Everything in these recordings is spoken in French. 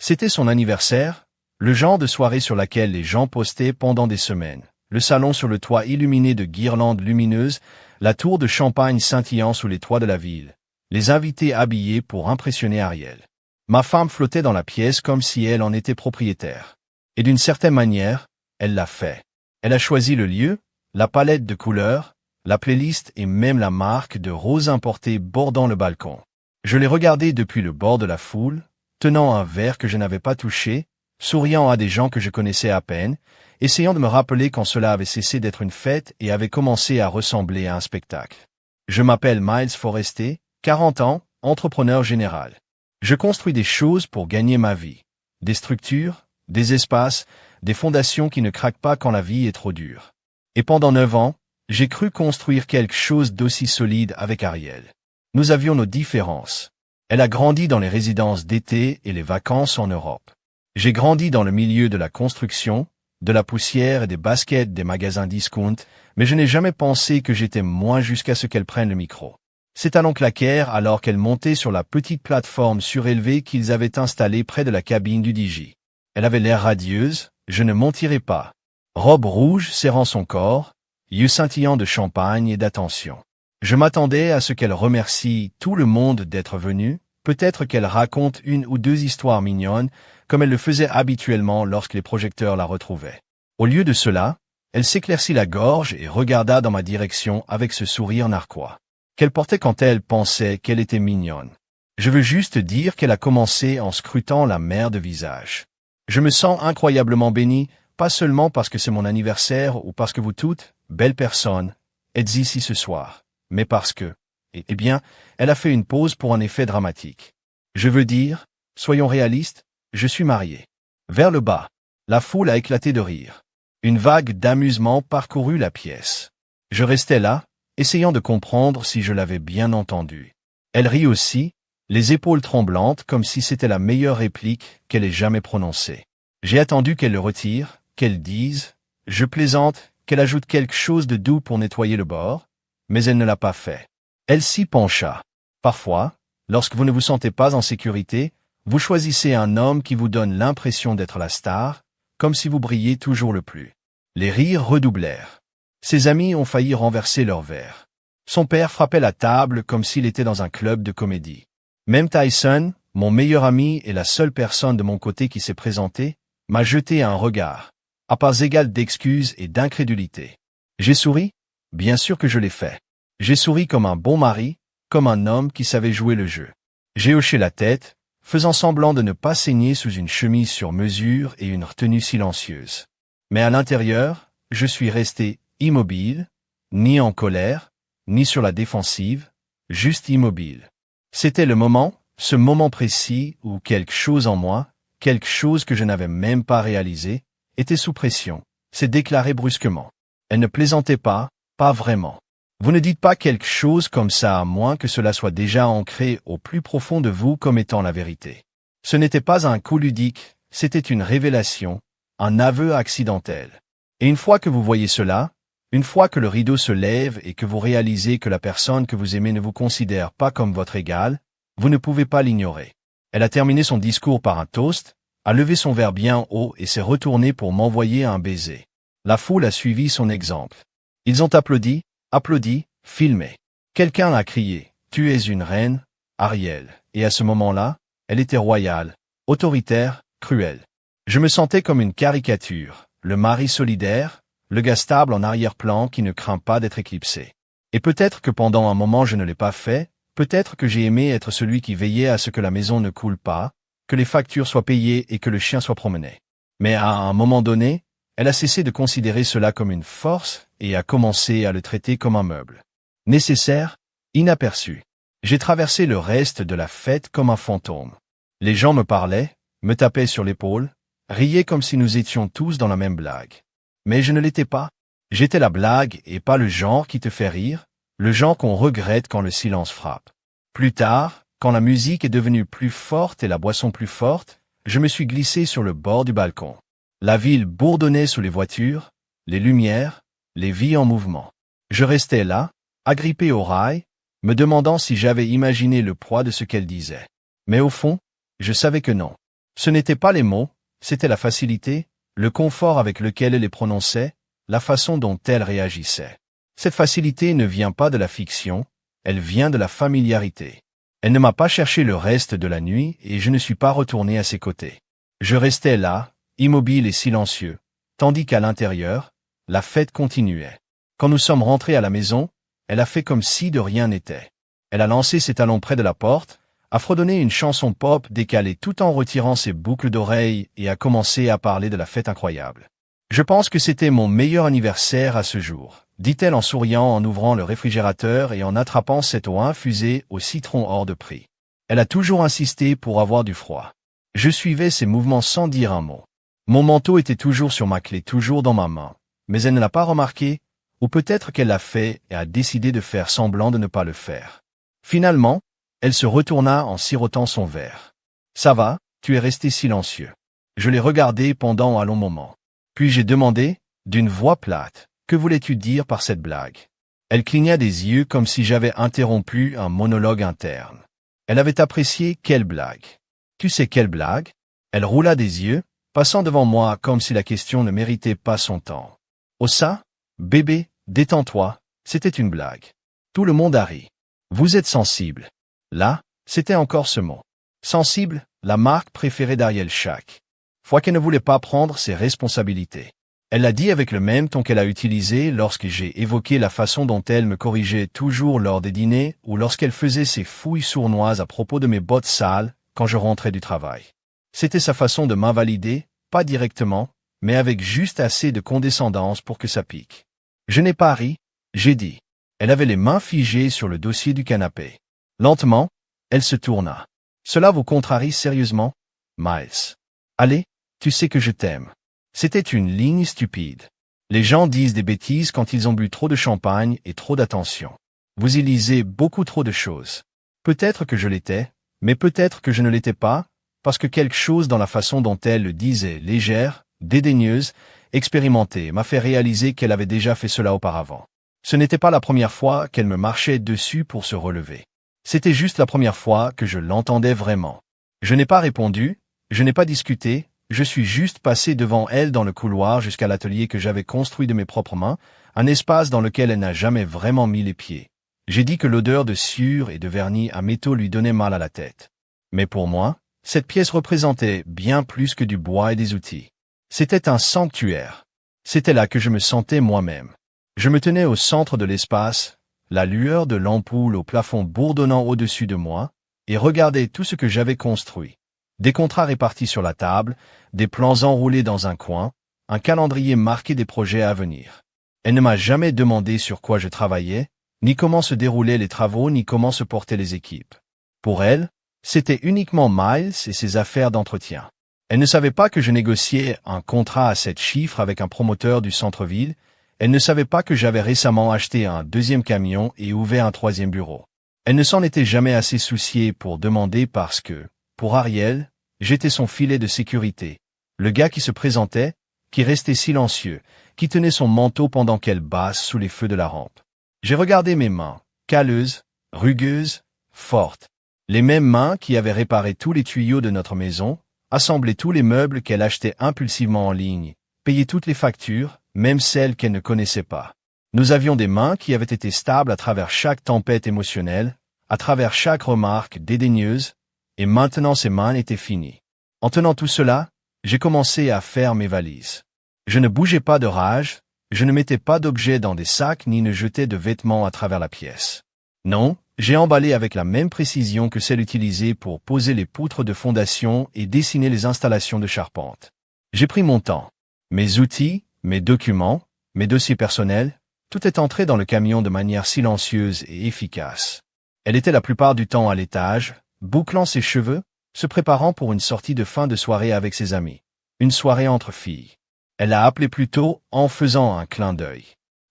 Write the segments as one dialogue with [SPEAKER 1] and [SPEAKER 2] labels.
[SPEAKER 1] C'était son anniversaire, le genre de soirée sur laquelle les gens postaient pendant des semaines. Le salon sur le toit illuminé de guirlandes lumineuses, la tour de champagne scintillant sous les toits de la ville. Les invités habillés pour impressionner Ariel. Ma femme flottait dans la pièce comme si elle en était propriétaire. Et d'une certaine manière, elle l'a fait. Elle a choisi le lieu, la palette de couleurs, la playlist et même la marque de roses importées bordant le balcon. Je l'ai regardé depuis le bord de la foule, tenant un verre que je n'avais pas touché, souriant à des gens que je connaissais à peine, essayant de me rappeler quand cela avait cessé d'être une fête et avait commencé à ressembler à un spectacle. Je m'appelle Miles Forester, 40 ans, entrepreneur général. Je construis des choses pour gagner ma vie. Des structures, des espaces, des fondations qui ne craquent pas quand la vie est trop dure. Et pendant 9 ans, j'ai cru construire quelque chose d'aussi solide avec Ariel. Nous avions nos différences. Elle a grandi dans les résidences d'été et les vacances en Europe. J'ai grandi dans le milieu de la construction, de la poussière et des baskets des magasins discount, mais je n'ai jamais pensé que j'étais moins jusqu'à ce qu'elle prenne le micro. Ses talons claquèrent alors qu'elle montait sur la petite plateforme surélevée qu'ils avaient installée près de la cabine du DJ. Elle avait l'air radieuse, je ne mentirai pas. Robe rouge serrant son corps, yeux scintillants de champagne et d'attention. Je m'attendais à ce qu'elle remercie tout le monde d'être venu, peut-être qu'elle raconte une ou deux histoires mignonnes, comme elle le faisait habituellement lorsque les projecteurs la retrouvaient. Au lieu de cela, elle s'éclaircit la gorge et regarda dans ma direction avec ce sourire narquois qu'elle portait quand elle pensait qu'elle était mignonne. Je veux juste dire qu'elle a commencé en scrutant la mer de visage. Je me sens incroyablement béni, pas seulement parce que c'est mon anniversaire ou parce que vous toutes, belles personnes, êtes ici ce soir, mais parce que, eh bien, elle a fait une pause pour un effet dramatique. Je veux dire, soyons réalistes, je suis marié. Vers le bas, la foule a éclaté de rire. Une vague d'amusement parcourut la pièce. Je restais là, essayant de comprendre si je l'avais bien entendu. Elle rit aussi, les épaules tremblantes comme si c'était la meilleure réplique qu'elle ait jamais prononcée. J'ai attendu qu'elle le retire, qu'elle dise, je plaisante, qu'elle ajoute quelque chose de doux pour nettoyer le bord, mais elle ne l'a pas fait. Elle s'y pencha. Parfois, lorsque vous ne vous sentez pas en sécurité, vous choisissez un homme qui vous donne l'impression d'être la star, comme si vous brilliez toujours le plus. Les rires redoublèrent. Ses amis ont failli renverser leur verre. Son père frappait la table comme s'il était dans un club de comédie. Même Tyson, mon meilleur ami et la seule personne de mon côté qui s'est présentée, m'a jeté un regard, à parts égales d'excuses et d'incrédulité. J'ai souri? Bien sûr que je l'ai fait. J'ai souri comme un bon mari, comme un homme qui savait jouer le jeu. J'ai hoché la tête, faisant semblant de ne pas saigner sous une chemise sur mesure et une retenue silencieuse. Mais à l'intérieur, je suis resté immobile, ni en colère, ni sur la défensive, juste immobile. C'était le moment, ce moment précis où quelque chose en moi, quelque chose que je n'avais même pas réalisé, était sous pression, s'est déclaré brusquement. Elle ne plaisantait pas, pas vraiment. Vous ne dites pas quelque chose comme ça à moins que cela soit déjà ancré au plus profond de vous comme étant la vérité. Ce n'était pas un coup ludique, c'était une révélation, un aveu accidentel. Et une fois que vous voyez cela, une fois que le rideau se lève et que vous réalisez que la personne que vous aimez ne vous considère pas comme votre égal, vous ne pouvez pas l'ignorer. Elle a terminé son discours par un toast, a levé son verre bien haut et s'est retournée pour m'envoyer un baiser. La foule a suivi son exemple. Ils ont applaudi, filmé. Quelqu'un a crié « Tu es une reine, Ariel », et à ce moment-là, elle était royale, autoritaire, cruelle. Je me sentais comme une caricature, le mari solidaire, le gars stable en arrière-plan qui ne craint pas d'être éclipsé. Et peut-être que pendant un moment je ne l'ai pas fait, peut-être que j'ai aimé être celui qui veillait à ce que la maison ne coule pas, que les factures soient payées et que le chien soit promené. Mais à un moment donné, elle a cessé de considérer cela comme une force et a commencé à le traiter comme un meuble. Nécessaire, inaperçu. J'ai traversé le reste de la fête comme un fantôme. Les gens me parlaient, me tapaient sur l'épaule, riaient comme si nous étions tous dans la même blague. Mais je ne l'étais pas. J'étais la blague et pas le genre qui te fait rire, le genre qu'on regrette quand le silence frappe. Plus tard, quand la musique est devenue plus forte et la boisson plus forte, je me suis glissé sur le bord du balcon. La ville bourdonnait sous les voitures, les lumières, les vies en mouvement. Je restais là, agrippé au rail, me demandant si j'avais imaginé le poids de ce qu'elle disait. Mais au fond, je savais que non. Ce n'étaient pas les mots, c'était la facilité, le confort avec lequel elle les prononçait, la façon dont elle réagissait. Cette facilité ne vient pas de la fiction, elle vient de la familiarité. Elle ne m'a pas cherché le reste de la nuit et je ne suis pas retourné à ses côtés. Je restais là, immobile et silencieux, tandis qu'à l'intérieur, la fête continuait. Quand nous sommes rentrés à la maison, elle a fait comme si de rien n'était. Elle a lancé ses talons près de la porte, a fredonné une chanson pop décalée tout en retirant ses boucles d'oreilles et a commencé à parler de la fête incroyable. Je pense que c'était mon meilleur anniversaire à ce jour, dit-elle en souriant en ouvrant le réfrigérateur et en attrapant cette eau infusée au citron hors de prix. Elle a toujours insisté pour avoir du froid. Je suivais ses mouvements sans dire un mot. Mon manteau était toujours sur ma clé, toujours dans ma main, mais elle ne l'a pas remarqué, ou peut-être qu'elle l'a fait et a décidé de faire semblant de ne pas le faire. Finalement, elle se retourna en sirotant son verre. « Ça va, tu es resté silencieux. » Je l'ai regardé pendant un long moment. Puis j'ai demandé, d'une voix plate, « Que voulais-tu dire par cette blague ?» Elle cligna des yeux comme si j'avais interrompu un monologue interne. Elle avait apprécié quelle blague. « Tu sais quelle blague ?» Elle roula des yeux, passant devant moi comme si la question ne méritait pas son temps. « Oh ça, bébé, détends-toi, c'était une blague. » Tout le monde a ri. « Vous êtes sensible. » Là, c'était encore ce mot. Sensible, la marque préférée d'Ariel chaque fois qu'elle ne voulait pas prendre ses responsabilités. Elle l'a dit avec le même ton qu'elle a utilisé lorsque j'ai évoqué la façon dont elle me corrigeait toujours lors des dîners ou lorsqu'elle faisait ses fouilles sournoises à propos de mes bottes sales quand je rentrais du travail. C'était sa façon de m'invalider, pas directement, mais avec juste assez de condescendance pour que ça pique. Je n'ai pas ri, j'ai dit. Elle avait les mains figées sur le dossier du canapé. Lentement, elle se tourna. « Cela vous contrarie sérieusement, Miles? Allez, tu sais que je t'aime. » C'était une ligne stupide. Les gens disent des bêtises quand ils ont bu trop de champagne et trop d'attention. Vous y lisez beaucoup trop de choses. Peut-être que je l'étais, mais peut-être que je ne l'étais pas, parce que quelque chose dans la façon dont elle le disait, légère, dédaigneuse, expérimentée, m'a fait réaliser qu'elle avait déjà fait cela auparavant. Ce n'était pas la première fois qu'elle me marchait dessus pour se relever. C'était juste la première fois que je l'entendais vraiment. Je n'ai pas répondu, je n'ai pas discuté, je suis juste passé devant elle dans le couloir jusqu'à l'atelier que j'avais construit de mes propres mains, un espace dans lequel elle n'a jamais vraiment mis les pieds. J'ai dit que l'odeur de sueur et de vernis à métaux lui donnait mal à la tête. Mais pour moi, cette pièce représentait bien plus que du bois et des outils. C'était un sanctuaire. C'était là que je me sentais moi-même. Je me tenais au centre de l'espace, la lueur de l'ampoule au plafond bourdonnant au-dessus de moi, et regardais tout ce que j'avais construit. Des contrats répartis sur la table, des plans enroulés dans un coin, un calendrier marqué des projets à venir. Elle ne m'a jamais demandé sur quoi je travaillais, ni comment se déroulaient les travaux, ni comment se portaient les équipes. Pour elle, c'était uniquement Miles et ses affaires d'entretien. Elle ne savait pas que je négociais un contrat à 7 chiffres avec un promoteur du centre-ville. Elle ne savait pas que j'avais récemment acheté un 2e camion et ouvert un 3e bureau. Elle ne s'en était jamais assez souciée pour demander parce que, pour Ariel, j'étais son filet de sécurité. Le gars qui se présentait, qui restait silencieux, qui tenait son manteau pendant qu'elle basse sous les feux de la rampe. J'ai regardé mes mains, calleuses, rugueuses, fortes. Les mêmes mains qui avaient réparé tous les tuyaux de notre maison, assemblé tous les meubles qu'elle achetait impulsivement en ligne, payé toutes les factures, même celles qu'elle ne connaissait pas. Nous avions des mains qui avaient été stables à travers chaque tempête émotionnelle, à travers chaque remarque dédaigneuse, et maintenant ces mains étaient finies. En tenant tout cela, j'ai commencé à faire mes valises. Je ne bougeais pas de rage, je ne mettais pas d'objets dans des sacs ni ne jetais de vêtements à travers la pièce. Non, j'ai emballé avec la même précision que celle utilisée pour poser les poutres de fondation et dessiner les installations de charpente. J'ai pris mon temps. Mes outils, mes documents, mes dossiers personnels, tout est entré dans le camion de manière silencieuse et efficace. Elle était la plupart du temps à l'étage, bouclant ses cheveux, se préparant pour une sortie de fin de soirée avec ses amis. Une soirée entre filles. Elle a appelé plus tôt en faisant un clin d'œil.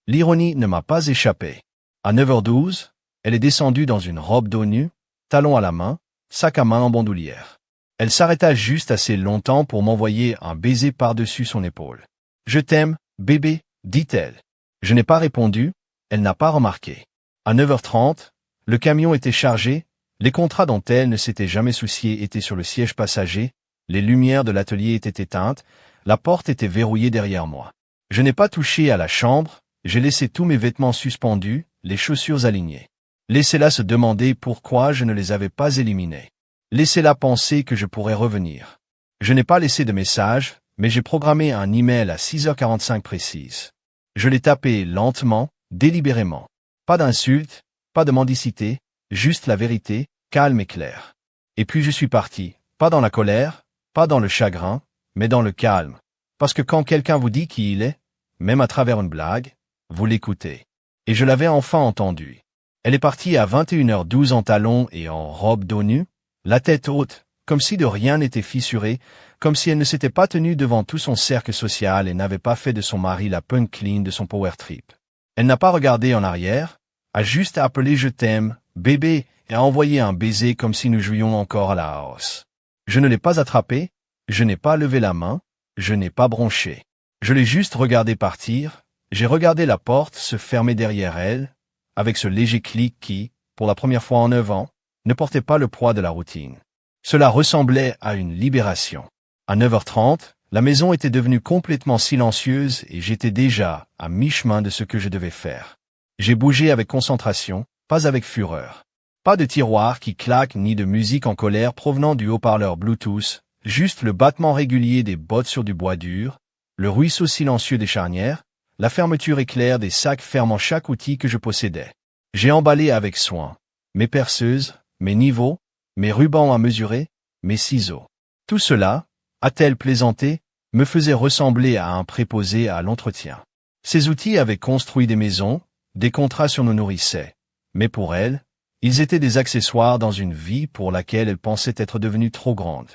[SPEAKER 1] L'ironie ne m'a pas échappé. À 9h12, elle est descendue dans une robe dos nu, talons à la main, sac à main en bandoulière. Elle s'arrêta juste assez longtemps pour m'envoyer un baiser par-dessus son épaule. « Je t'aime, bébé », dit-elle. Je n'ai pas répondu, elle n'a pas remarqué. À 9h30, le camion était chargé, les contrats dont elle ne s'était jamais souciée étaient sur le siège passager, Les lumières de l'atelier étaient éteintes, la porte était verrouillée derrière moi. Je n'ai pas touché à la chambre, j'ai laissé tous mes vêtements suspendus, les chaussures alignées. Laissez-la se demander pourquoi je ne les avais pas éliminés. Laissez-la penser que je pourrais revenir. Je n'ai pas laissé de message, mais j'ai programmé un email à 6h45 précise. Je l'ai tapé lentement, délibérément. Pas d'insultes, pas de mendicité, juste la vérité, calme et claire. Et puis je suis parti, pas dans la colère, pas dans le chagrin, mais dans le calme. Parce que quand quelqu'un vous dit qui il est, même à travers une blague, vous l'écoutez. Et je l'avais enfin entendu. Elle est partie à 21h12 en talons et en robe dos nue, la tête haute, comme si de rien n'était fissuré, comme si elle ne s'était pas tenue devant tout son cercle social et n'avait pas fait de son mari la punk clean de son power trip. Elle n'a pas regardé en arrière, a juste appelé je t'aime, bébé, et a envoyé un baiser comme si nous jouions encore à la house. Je ne l'ai pas attrapé, je n'ai pas levé la main, je n'ai pas bronché. Je l'ai juste regardé partir, j'ai regardé la porte se fermer derrière elle, avec ce léger clic qui, pour la première fois en 9 ans, ne portait pas le poids de la routine. Cela ressemblait à une libération. À 9h30, la maison était devenue complètement silencieuse et j'étais déjà à mi-chemin de ce que je devais faire. J'ai bougé avec concentration, pas avec fureur. Pas de tiroir qui claque ni de musique en colère provenant du haut-parleur Bluetooth, juste le battement régulier des bottes sur du bois dur, le ruisseau silencieux des charnières, la fermeture éclair des sacs fermant chaque outil que je possédais. J'ai emballé avec soin mes perceuses, mes niveaux, mes rubans à mesurer, mes ciseaux. Tout cela, a-t-elle plaisanté, me faisait ressembler à un préposé à l'entretien. Ces outils avaient construit des maisons, des contrats sur nous nourrissaient. Mais pour elle, ils étaient des accessoires dans une vie pour laquelle elle pensait être devenue trop grande.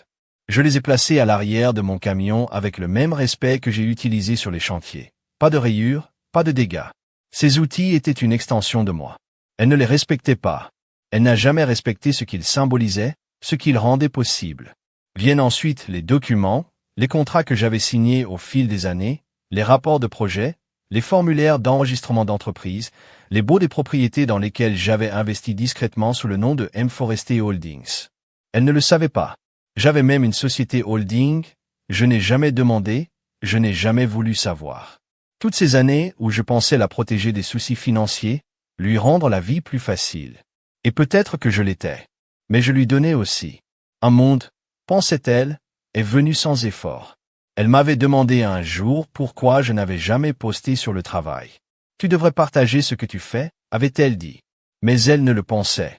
[SPEAKER 1] Je les ai placés à l'arrière de mon camion avec le même respect que j'ai utilisé sur les chantiers. Pas de rayures, pas de dégâts. Ces outils étaient une extension de moi. Elle ne les respectait pas. Elle n'a jamais respecté ce qu'ils symbolisaient, ce qu'ils rendaient possible. Viennent ensuite les documents, les contrats que j'avais signés au fil des années, les rapports de projet, les formulaires d'enregistrement d'entreprise, les baux des propriétés dans lesquelles j'avais investi discrètement sous le nom de M Forestier Holdings. Elle ne le savait pas. J'avais même une société holding, je n'ai jamais demandé, je n'ai jamais voulu savoir. Toutes ces années où je pensais la protéger des soucis financiers, lui rendre la vie plus facile. Et peut-être que je l'étais. Mais je lui donnais aussi. Un monde, pensait-elle, est venu sans effort. Elle m'avait demandé un jour pourquoi je n'avais jamais posté sur le travail. Tu devrais partager ce que tu fais, avait-elle dit. Mais elle ne le pensait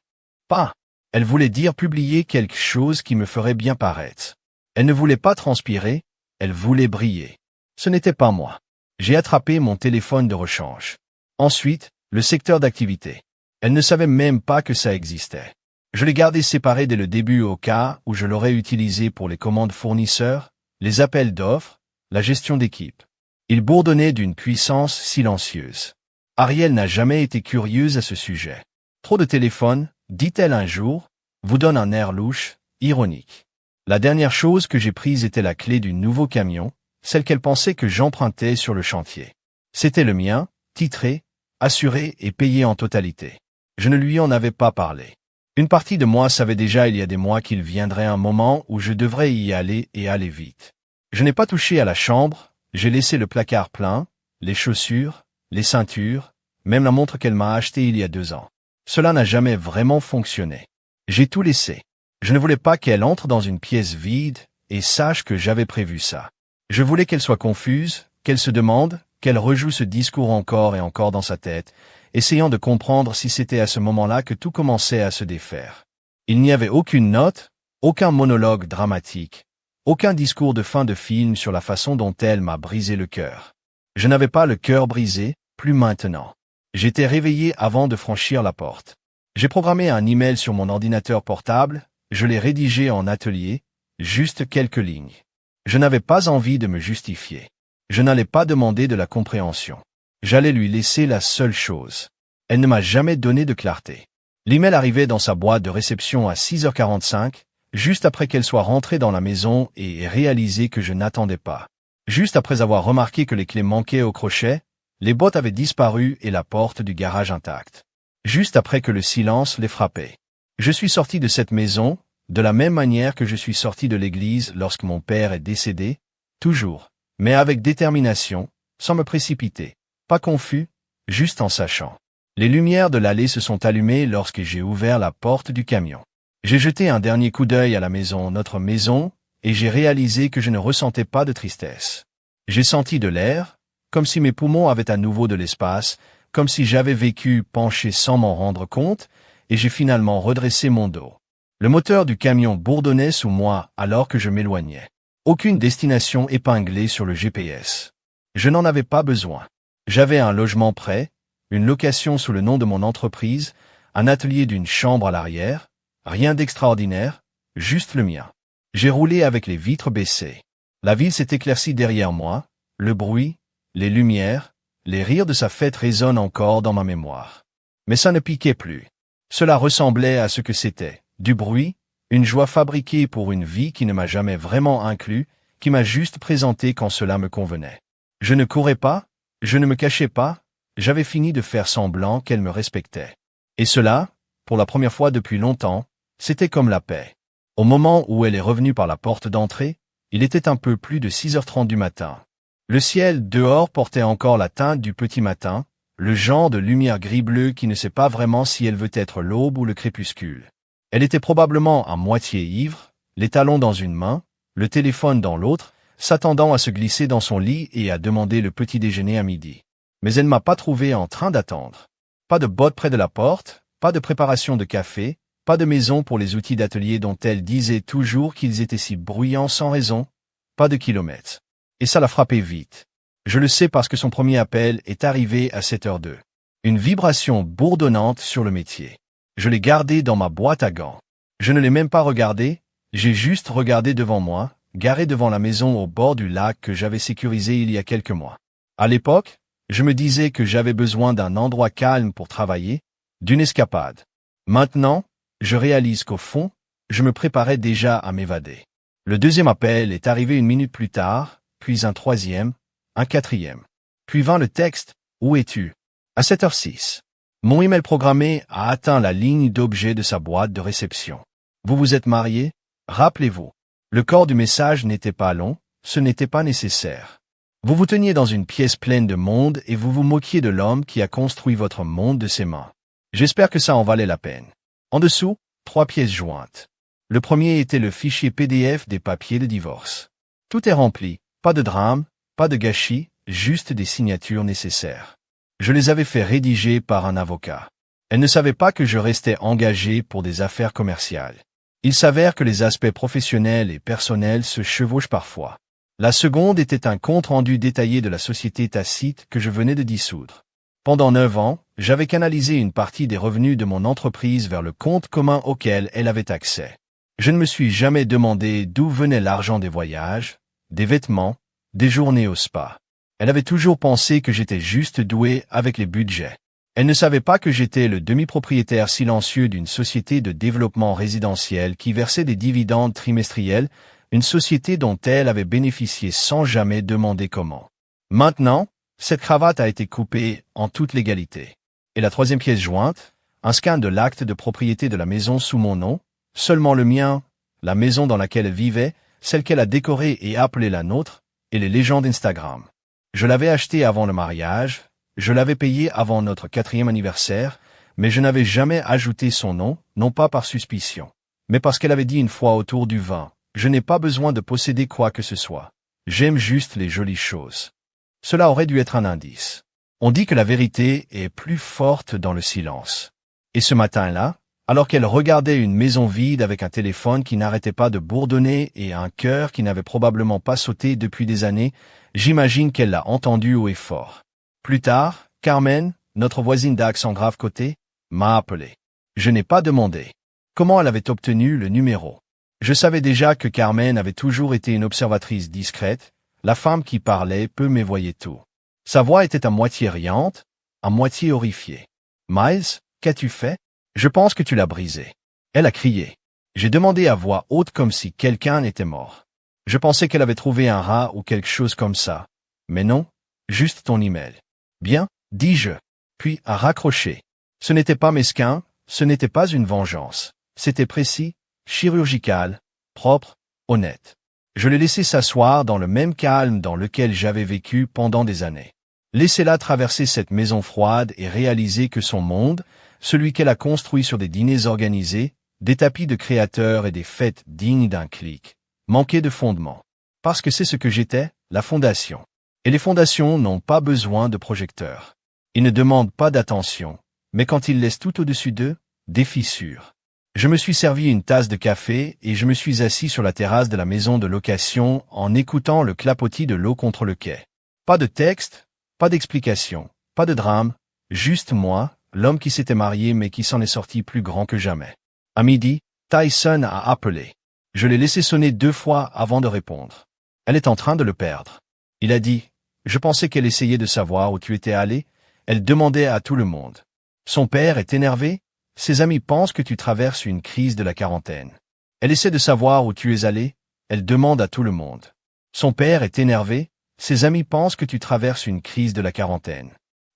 [SPEAKER 1] pas. Elle voulait dire publier quelque chose qui me ferait bien paraître. Elle ne voulait pas transpirer, elle voulait briller. Ce n'était pas moi. J'ai attrapé mon téléphone de rechange. Ensuite, le secteur d'activité. Elle ne savait même pas que ça existait. Je l'ai gardé séparé dès le début au cas où je l'aurais utilisé pour les commandes fournisseurs, les appels d'offres, la gestion d'équipe. Il bourdonnait d'une puissance silencieuse. Ariel n'a jamais été curieuse à ce sujet. Trop de téléphones, dit-elle un jour, vous donne un air louche, ironique. La dernière chose que j'ai prise était la clé du nouveau camion, celle qu'elle pensait que j'empruntais sur le chantier. C'était le mien, titré, assuré et payé en totalité. Je ne lui en avais pas parlé. Une partie de moi savait déjà il y a des mois qu'il viendrait un moment où je devrais y aller et aller vite. Je n'ai pas touché à la chambre, j'ai laissé le placard plein, les chaussures, les ceintures, même la montre qu'elle m'a achetée il y a 2 ans. Cela n'a jamais vraiment fonctionné. J'ai tout laissé. Je ne voulais pas qu'elle entre dans une pièce vide et sache que j'avais prévu ça. Je voulais qu'elle soit confuse, qu'elle se demande, qu'elle rejoue ce discours encore et encore dans sa tête, essayant de comprendre si c'était à ce moment-là que tout commençait à se défaire. Il n'y avait aucune note, aucun monologue dramatique, aucun discours de fin de film sur la façon dont elle m'a brisé le cœur. Je n'avais pas le cœur brisé, plus maintenant. J'étais réveillé avant de franchir la porte. J'ai programmé un email sur mon ordinateur portable, je l'ai rédigé en atelier, juste quelques lignes. Je n'avais pas envie de me justifier. Je n'allais pas demander de la compréhension. J'allais lui laisser la seule chose. Elle ne m'a jamais donné de clarté. L'email arrivait dans sa boîte de réception à 6h45, juste après qu'elle soit rentrée dans la maison et réalisé que je n'attendais pas. Juste après avoir remarqué que les clés manquaient au crochet, les bottes avaient disparu et la porte du garage intacte. Juste après que le silence les frappait. Je suis sorti de cette maison, de la même manière que je suis sorti de l'église lorsque mon père est décédé, toujours, mais avec détermination, sans me précipiter, pas confus, juste en sachant. Les lumières de l'allée se sont allumées lorsque j'ai ouvert la porte du camion. J'ai jeté un dernier coup d'œil à la maison, notre maison, et j'ai réalisé que je ne ressentais pas de tristesse. J'ai senti de l'air, comme si mes poumons avaient à nouveau de l'espace, comme si j'avais vécu penché sans m'en rendre compte, et j'ai finalement redressé mon dos. Le moteur du camion bourdonnait sous moi alors que je m'éloignais. Aucune destination épinglée sur le GPS. Je n'en avais pas besoin. J'avais un logement prêt, une location sous le nom de mon entreprise, un atelier d'une chambre à l'arrière, rien d'extraordinaire, juste le mien. J'ai roulé avec les vitres baissées. La ville s'est éclaircie derrière moi, le bruit, les lumières, les rires de sa fête résonnent encore dans ma mémoire. Mais ça ne piquait plus. Cela ressemblait à ce que c'était, du bruit, une joie fabriquée pour une vie qui ne m'a jamais vraiment inclus, qui m'a juste présenté quand cela me convenait. Je ne courais pas, je ne me cachais pas, j'avais fini de faire semblant qu'elle me respectait. Et cela, pour la première fois depuis longtemps, c'était comme la paix. Au moment où elle est revenue par la porte d'entrée, il était un peu plus de 6h30 du matin. Le ciel dehors portait encore la teinte du petit matin, le genre de lumière gris-bleu qui ne sait pas vraiment si elle veut être l'aube ou le crépuscule. Elle était probablement à moitié ivre, les talons dans une main, le téléphone dans l'autre, s'attendant à se glisser dans son lit et à demander le petit déjeuner à midi. Mais elle ne m'a pas trouvé en train d'attendre. Pas de bottes près de la porte, pas de préparation de café, pas de maison pour les outils d'atelier dont elle disait toujours qu'ils étaient si bruyants sans raison, pas de kilomètres. Et ça l'a frappé vite. Je le sais parce que son premier appel est arrivé à 7h02. Une vibration bourdonnante sur le métier. Je l'ai gardé dans ma boîte à gants. Je ne l'ai même pas regardé, j'ai juste regardé devant moi, garé devant la maison au bord du lac que j'avais sécurisé il y a quelques mois. À l'époque, je me disais que j'avais besoin d'un endroit calme pour travailler, d'une escapade. Maintenant, je réalise qu'au fond, je me préparais déjà à m'évader. Le deuxième appel est arrivé 1 minute plus tard, puis un troisième, un quatrième. Puis vint le texte « Où es-tu » à 7h06. Mon email programmé a atteint la ligne d'objet de sa boîte de réception. Vous vous êtes marié? Rappelez-vous. Le corps du message n'était pas long, ce n'était pas nécessaire. Vous vous teniez dans une pièce pleine de monde et vous vous moquiez de l'homme qui a construit votre monde de ses mains. J'espère que ça en valait la peine. En dessous, 3 pièces jointes. Le premier était le fichier PDF des papiers de divorce. Tout est rempli, pas de drame, pas de gâchis, juste des signatures nécessaires. Je les avais fait rédiger par un avocat. Elle ne savait pas que je restais engagé pour des affaires commerciales. Il s'avère que les aspects professionnels et personnels se chevauchent parfois. La seconde était un compte-rendu détaillé de la société Tacite que je venais de dissoudre. Pendant 9 ans, j'avais canalisé une partie des revenus de mon entreprise vers le compte commun auquel elle avait accès. Je ne me suis jamais demandé d'où venait l'argent des voyages, des vêtements, des journées au spa. Elle avait toujours pensé que j'étais juste doué avec les budgets. Elle ne savait pas que j'étais le demi-propriétaire silencieux d'une société de développement résidentiel qui versait des dividendes trimestriels, une société dont elle avait bénéficié sans jamais demander comment. Maintenant, cette cravate a été coupée en toute légalité. Et la troisième pièce jointe, un scan de l'acte de propriété de la maison sous mon nom, seulement le mien, la maison dans laquelle elle vivait, celle qu'elle a décorée et appelée la nôtre, et les légendes Instagram. Je l'avais achetée avant le mariage, je l'avais payée avant notre 4e anniversaire, mais je n'avais jamais ajouté son nom, non pas par suspicion, mais parce qu'elle avait dit une fois autour du vin, je n'ai pas besoin de posséder quoi que ce soit. J'aime juste les jolies choses. Cela aurait dû être un indice. On dit que la vérité est plus forte dans le silence. Et ce matin-là, alors qu'elle regardait une maison vide avec un téléphone qui n'arrêtait pas de bourdonner et un cœur qui n'avait probablement pas sauté depuis des années, j'imagine qu'elle l'a entendu haut et fort. Plus tard, Carmen, notre voisine d'accent grave côté, m'a appelé. Je n'ai pas demandé comment elle avait obtenu le numéro. Je savais déjà que Carmen avait toujours été une observatrice discrète, la femme qui parlait peu mais voyait tout. Sa voix était à moitié riante, à moitié horrifiée. « Miles, qu'as-tu fait? Je pense que tu l'as brisé. » Elle a crié. J'ai demandé à voix haute comme si quelqu'un était mort. Je pensais qu'elle avait trouvé un rat ou quelque chose comme ça. Mais non, juste ton email. Bien, dis-je, puis a raccroché. Ce n'était pas mesquin, ce n'était pas une vengeance. C'était précis, chirurgicale, propre, honnête. Je l'ai laissée s'asseoir dans le même calme dans lequel j'avais vécu pendant des années. Laissez-la traverser cette maison froide et réaliser que son monde, celui qu'elle a construit sur des dîners organisés, des tapis de créateurs et des fêtes dignes d'un clic, manquait de fondement. Parce que c'est ce que j'étais, la fondation. Et les fondations n'ont pas besoin de projecteurs. Ils ne demandent pas d'attention, mais quand ils laissent tout au-dessus d'eux, des fissures. Je me suis servi une tasse de café et je me suis assis sur la terrasse de la maison de location en écoutant le clapotis de l'eau contre le quai. Pas de texte, pas d'explication, pas de drame, juste moi, l'homme qui s'était marié mais qui s'en est sorti plus grand que jamais. À midi, Tyson a appelé. Je l'ai laissé sonner 2 fois avant de répondre. Elle est en train de le perdre. Il a dit, je pensais qu'elle essayait de savoir où tu étais allé, elle demandait à tout le monde. Son père est énervé, ses amis pensent que tu traverses une crise de la quarantaine. Elle essaie de savoir où tu es allé, elle demande à tout le monde. Son père est énervé, ses amis pensent que tu traverses une crise de la quarantaine.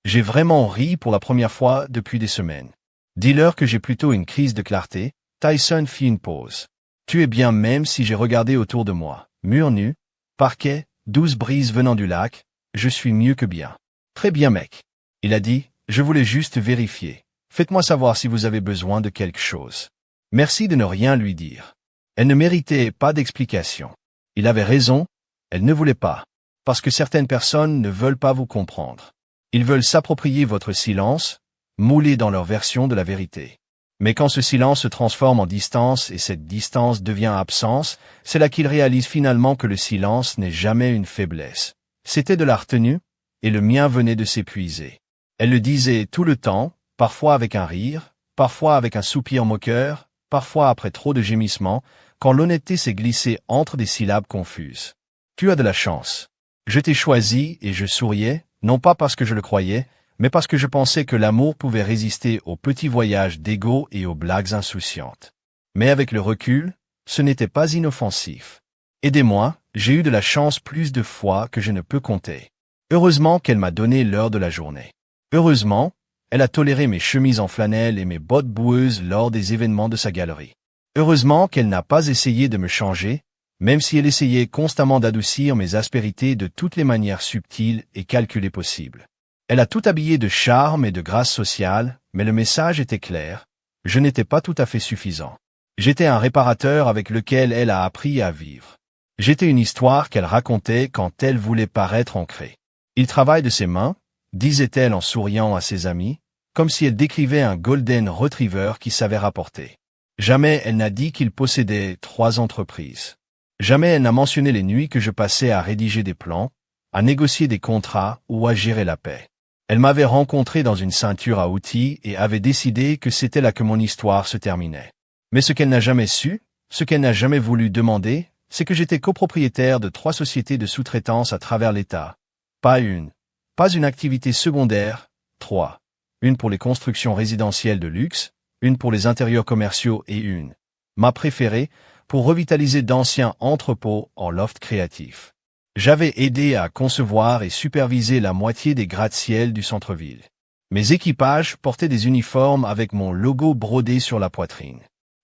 [SPEAKER 1] J'ai vraiment ri pour la première fois depuis des semaines. Dis-leur que j'ai plutôt une crise de clarté. Tyson fit une pause. Tu es bien même si j'ai regardé autour de moi. Mur nu, parquet, douce brise venant du lac, je suis mieux que bien. Très bien mec. Il a dit, je voulais juste vérifier. Faites-moi savoir si vous avez besoin de quelque chose. Merci de ne rien lui dire. Elle ne méritait pas d'explication. Il avait raison, elle ne voulait pas. Parce que certaines personnes ne veulent pas vous comprendre. Ils veulent s'approprier votre silence, mouler dans leur version de la vérité. Mais quand ce silence se transforme en distance et cette distance devient absence, c'est là qu'ils réalisent finalement que le silence n'est jamais une faiblesse. C'était de la retenue, et le mien venait de s'épuiser. Elle le disait tout le temps, parfois avec un rire, parfois avec un soupir moqueur, parfois après trop de gémissements, quand l'honnêteté s'est glissée entre des syllabes confuses. Tu as de la chance. Je t'ai choisi et je souriais, non pas parce que je le croyais, mais parce que je pensais que l'amour pouvait résister aux petits voyages d'ego et aux blagues insouciantes. Mais avec le recul, ce n'était pas inoffensif. Aidez-moi, j'ai eu de la chance plus de fois que je ne peux compter. Heureusement qu'elle m'a donné l'heure de la journée. Heureusement, elle a toléré mes chemises en flanelle et mes bottes boueuses lors des événements de sa galerie. Heureusement qu'elle n'a pas essayé de me changer, même si elle essayait constamment d'adoucir mes aspérités de toutes les manières subtiles et calculées possibles. Elle a tout habillé de charme et de grâce sociale, mais le message était clair. Je n'étais pas tout à fait suffisant. J'étais un réparateur avec lequel elle a appris à vivre. J'étais une histoire qu'elle racontait quand elle voulait paraître ancrée. Il travaille de ses mains, disait-elle en souriant à ses amis, comme si elle décrivait un golden retriever qui savait rapporter. Jamais elle n'a dit qu'il possédait 3 entreprises. Jamais elle n'a mentionné les nuits que je passais à rédiger des plans, à négocier des contrats ou à gérer la paix. Elle m'avait rencontré dans une ceinture à outils et avait décidé que c'était là que mon histoire se terminait. Mais ce qu'elle n'a jamais su, ce qu'elle n'a jamais voulu demander, c'est que j'étais copropriétaire de 3 sociétés de sous-traitance à travers l'État. Pas une activité secondaire, 3. Une pour les constructions résidentielles de luxe, une pour les intérieurs commerciaux et une, ma préférée, pour revitaliser d'anciens entrepôts en loft créatif. J'avais aidé à concevoir et superviser la moitié des gratte-ciel du centre-ville. Mes équipages portaient des uniformes avec mon logo brodé sur la poitrine.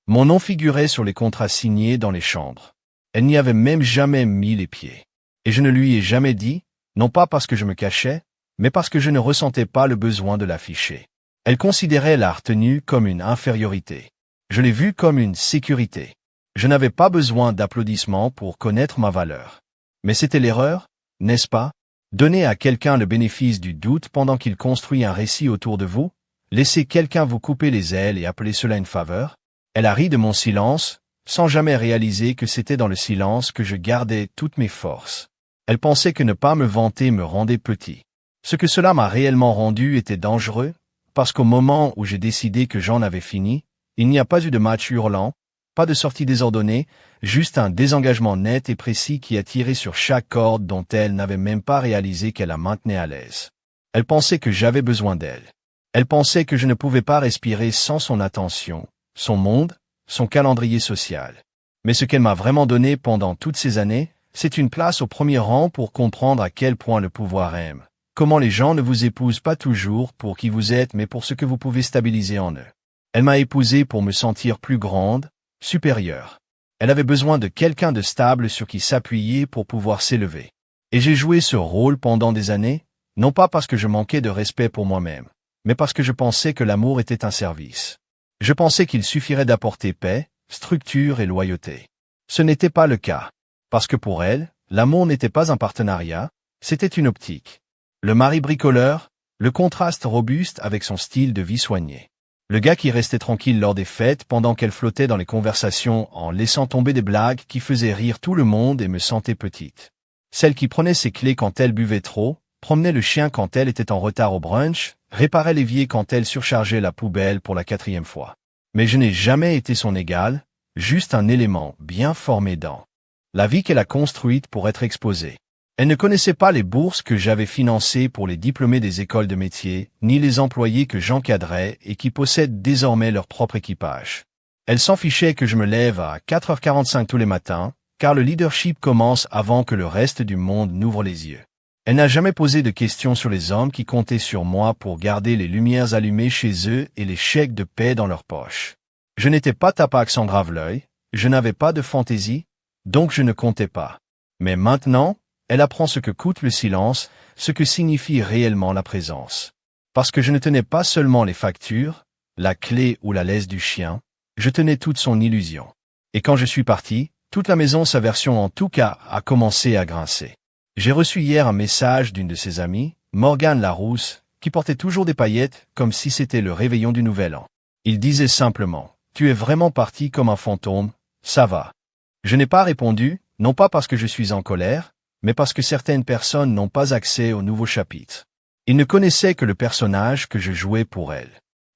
[SPEAKER 1] Mon nom figurait sur les contrats signés dans les chambres. Elle n'y avait même jamais mis les pieds. Et je ne lui ai jamais dit, non pas parce que je me cachais, mais parce que je ne ressentais pas le besoin de l'afficher. Elle considérait la retenue comme une infériorité. Je l'ai vue comme une sécurité. Je n'avais pas besoin d'applaudissements pour connaître ma valeur. Mais c'était l'erreur, n'est-ce pas? Donner à quelqu'un le bénéfice du doute pendant qu'il construit un récit autour de vous? Laisser quelqu'un vous couper les ailes et appeler cela une faveur? Elle a ri de mon silence, sans jamais réaliser que c'était dans le silence que je gardais toutes mes forces. Elle pensait que ne pas me vanter me rendait petit. Ce que cela m'a réellement rendu était dangereux, parce qu'au moment où j'ai décidé que j'en avais fini, il n'y a pas eu de match hurlant, pas de sortie désordonnée, juste un désengagement net et précis qui a tiré sur chaque corde dont elle n'avait même pas réalisé qu'elle la maintenait à l'aise. Elle pensait que j'avais besoin d'elle. Elle pensait que je ne pouvais pas respirer sans son attention, son monde, son calendrier social. Mais ce qu'elle m'a vraiment donné pendant toutes ces années, c'est une place au premier rang pour comprendre à quel point le pouvoir aime. Comment les gens ne vous épousent pas toujours pour qui vous êtes mais pour ce que vous pouvez stabiliser en eux. Elle m'a épousé pour me sentir plus grande, supérieur. Elle avait besoin de quelqu'un de stable sur qui s'appuyer pour pouvoir s'élever. Et j'ai joué ce rôle pendant des années, non pas parce que je manquais de respect pour moi-même, mais parce que je pensais que l'amour était un service. Je pensais qu'il suffirait d'apporter paix, structure et loyauté. Ce n'était pas le cas. Parce que pour elle, l'amour n'était pas un partenariat, c'était une optique. Le mari bricoleur, le contraste robuste avec son style de vie soigné. Le gars qui restait tranquille lors des fêtes pendant qu'elle flottait dans les conversations en laissant tomber des blagues qui faisaient rire tout le monde et me sentait petite. Celle qui prenait ses clés quand elle buvait trop, promenait le chien quand elle était en retard au brunch, réparait l'évier quand elle surchargeait la poubelle pour la 4e fois. Mais je n'ai jamais été son égal, juste un élément bien formé dans la vie qu'elle a construite pour être exposée. Elle ne connaissait pas les bourses que j'avais financées pour les diplômés des écoles de métier, ni les employés que j'encadrais et qui possèdent désormais leur propre équipage. Elle s'en fichait que je me lève à 4h45 tous les matins, car le leadership commence avant que le reste du monde n'ouvre les yeux. Elle n'a jamais posé de questions sur les hommes qui comptaient sur moi pour garder les lumières allumées chez eux et les chèques de paie dans leurs poches. Je n'étais pas Tapac sans grave-l'œil, je n'avais pas de fantaisie, donc je ne comptais pas. Mais maintenant, elle apprend ce que coûte le silence, ce que signifie réellement la présence. Parce que je ne tenais pas seulement les factures, la clé ou la laisse du chien, je tenais toute son illusion. Et quand je suis parti, toute la maison, sa version en tout cas, a commencé à grincer. J'ai reçu hier un message d'une de ses amies, Morgane Larousse, qui portait toujours des paillettes comme si c'était le réveillon du Nouvel An. Il disait simplement « Tu es vraiment parti comme un fantôme, ça va ». Je n'ai pas répondu, non pas parce que je suis en colère, mais parce que certaines personnes n'ont pas accès au nouveau chapitre. Ils ne connaissaient que le personnage que je jouais pour elle.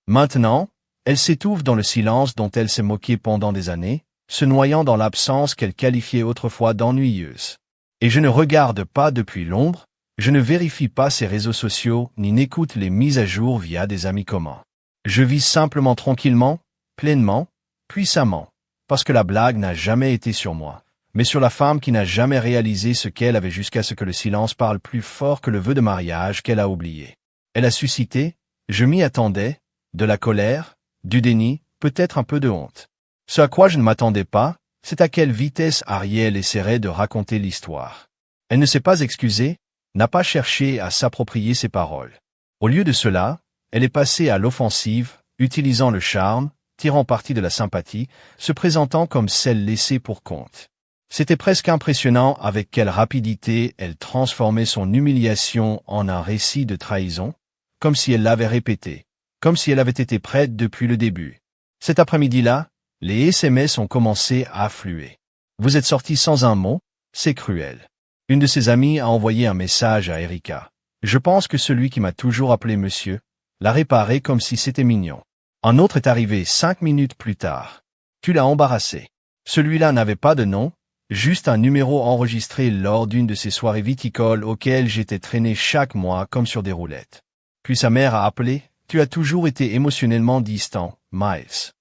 [SPEAKER 1] Maintenant, elle s'étouffe dans le silence dont elle s'est moquée pendant des années, se noyant dans l'absence qu'elle qualifiait autrefois d'ennuyeuse. Et je ne regarde pas depuis l'ombre, je ne vérifie pas ses réseaux sociaux ni n'écoute les mises à jour via des amis communs. Je vis simplement tranquillement, pleinement, puissamment, parce que la blague n'a jamais été sur moi, mais sur la femme qui n'a jamais réalisé ce qu'elle avait jusqu'à ce que le silence parle plus fort que le vœu de mariage qu'elle a oublié. Elle a suscité, je m'y attendais, de la colère, du déni, peut-être un peu de honte. Ce à quoi je ne m'attendais pas, c'est à quelle vitesse Ariel essaierait de raconter l'histoire. Elle ne s'est pas excusée, n'a pas cherché à s'approprier ses paroles. Au lieu de cela, elle est passée à l'offensive, utilisant le charme, tirant parti de la sympathie, se présentant comme celle laissée pour compte. C'était presque impressionnant avec quelle rapidité elle transformait son humiliation en un récit de trahison, comme si elle l'avait répété, comme si elle avait été prête depuis le début. Cet après-midi-là, les SMS ont commencé à affluer. Vous êtes sorti sans un mot, c'est cruel. Une de ses amies a envoyé un message à Erika. Je pense que celui qui m'a toujours appelé monsieur, l'a réparé comme si c'était mignon. Un autre est arrivé 5 minutes plus tard. Tu l'as embarrassé. Celui-là n'avait pas de nom, juste un numéro enregistré lors d'une de ces soirées viticoles auxquelles j'étais traîné chaque mois comme sur des roulettes. Puis sa mère a appelé, tu as toujours été émotionnellement distant, Miles.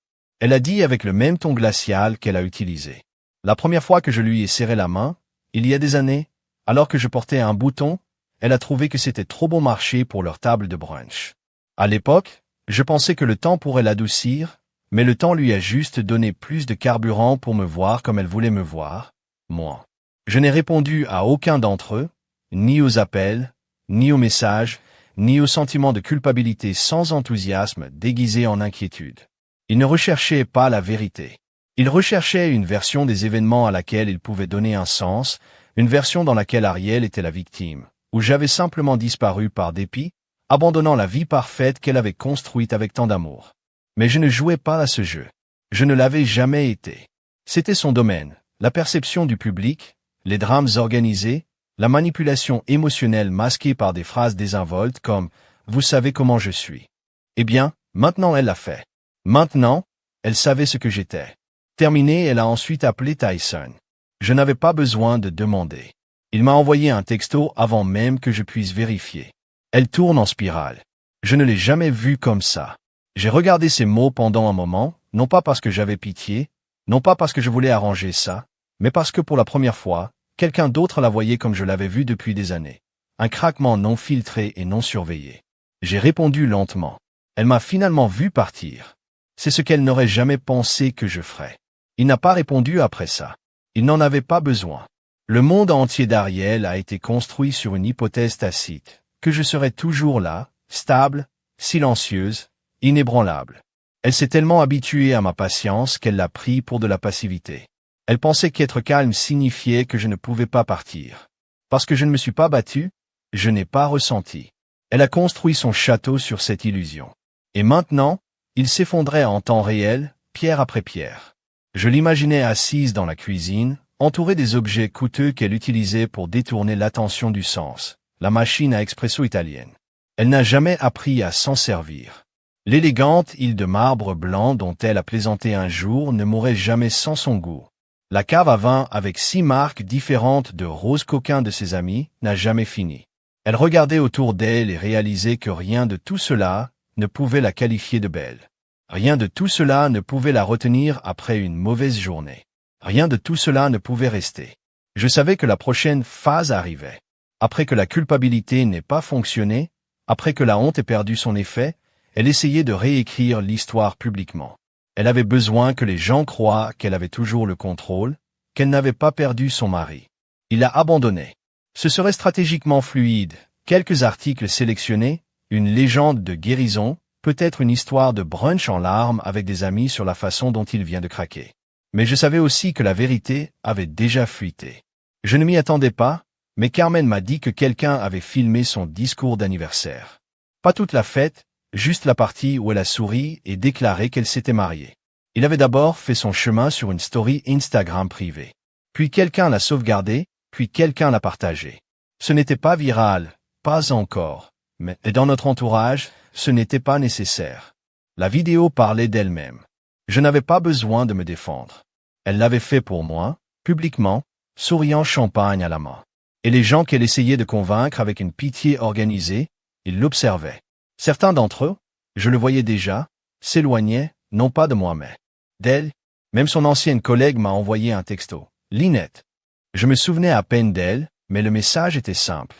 [SPEAKER 1] Elle a dit avec le même ton glacial qu'elle a utilisé. La première fois que je lui ai serré la main, il y a des années, alors que je portais un bouton, elle a trouvé que c'était trop bon marché pour leur table de brunch. À l'époque, je pensais que le temps pourrait l'adoucir, mais le temps lui a juste donné plus de carburant pour me voir comme elle voulait me voir, moi. Je n'ai répondu à aucun d'entre eux, ni aux appels, ni aux messages, ni au sentiment de culpabilité sans enthousiasme déguisé en inquiétude. Ils ne recherchaient pas la vérité. Ils recherchaient une version des événements à laquelle ils pouvaient donner un sens, une version dans laquelle Ariel était la victime, où j'avais simplement disparu par dépit, abandonnant la vie parfaite qu'elle avait construite avec tant d'amour. Mais je ne jouais pas à ce jeu. Je ne l'avais jamais été. C'était son domaine, la perception du public, les drames organisés, la manipulation émotionnelle masquée par des phrases désinvoltes comme « Vous savez comment je suis ». Eh bien, maintenant elle l'a fait. Maintenant, elle savait ce que j'étais. Terminé, elle a ensuite appelé Tyson. Je n'avais pas besoin de demander. Il m'a envoyé un texto avant même que je puisse vérifier. Elle tourne en spirale. Je ne l'ai jamais vue comme ça. J'ai regardé ses mots pendant un moment, non pas parce que j'avais pitié, non pas parce que je voulais arranger ça, mais parce que pour la première fois, quelqu'un d'autre la voyait comme je l'avais vue depuis des années. Un craquement non filtré et non surveillé. J'ai répondu lentement. Elle m'a finalement vu partir. C'est ce qu'elle n'aurait jamais pensé que je ferais. Il n'a pas répondu après ça. Il n'en avait pas besoin. Le monde entier d'Ariel a été construit sur une hypothèse tacite, que je serais toujours là, stable, silencieuse, inébranlable. Elle s'est tellement habituée à ma patience qu'elle l'a pris pour de la passivité. Elle pensait qu'être calme signifiait que je ne pouvais pas partir. Parce que je ne me suis pas battu, je n'ai pas ressenti. Elle a construit son château sur cette illusion. Et maintenant, il s'effondrait en temps réel, pierre après pierre. Je l'imaginais assise dans la cuisine, entourée des objets coûteux qu'elle utilisait pour détourner l'attention du sens, la machine à expresso italienne. Elle n'a jamais appris à s'en servir. L'élégante île de marbre blanc dont elle a plaisanté un jour ne mourrait jamais sans son goût. La cave à vin avec 6 marques différentes de rose coquin de ses amis n'a jamais fini. Elle regardait autour d'elle et réalisait que rien de tout cela ne pouvait la qualifier de belle. Rien de tout cela ne pouvait la retenir après une mauvaise journée. Rien de tout cela ne pouvait rester. Je savais que la prochaine phase arrivait. Après que la culpabilité n'ait pas fonctionné, après que la honte ait perdu son effet, elle essayait de réécrire l'histoire publiquement. Elle avait besoin que les gens croient qu'elle avait toujours le contrôle, qu'elle n'avait pas perdu son mari. Il l'a abandonnée. Ce serait stratégiquement fluide, quelques articles sélectionnés, une légende de guérison, peut-être une histoire de brunch en larmes avec des amis sur la façon dont il vient de craquer. Mais je savais aussi que la vérité avait déjà fuité. Je ne m'y attendais pas, mais Carmen m'a dit que quelqu'un avait filmé son discours d'anniversaire. Pas toute la fête, juste la partie où elle a souri et déclaré qu'elle s'était mariée. Il avait d'abord fait son chemin sur une story Instagram privée. Puis quelqu'un l'a sauvegardé, puis quelqu'un l'a partagé. Ce n'était pas viral, pas encore, mais dans notre entourage, ce n'était pas nécessaire. La vidéo parlait d'elle-même. Je n'avais pas besoin de me défendre. Elle l'avait fait pour moi, publiquement, souriant champagne à la main. Et les gens qu'elle essayait de convaincre avec une pitié organisée, ils l'observaient. Certains d'entre eux, je le voyais déjà, s'éloignaient, non pas de moi mais d'elle. Même son ancienne collègue m'a envoyé un texto. Lynette. Je me souvenais à peine d'elle, mais le message était simple.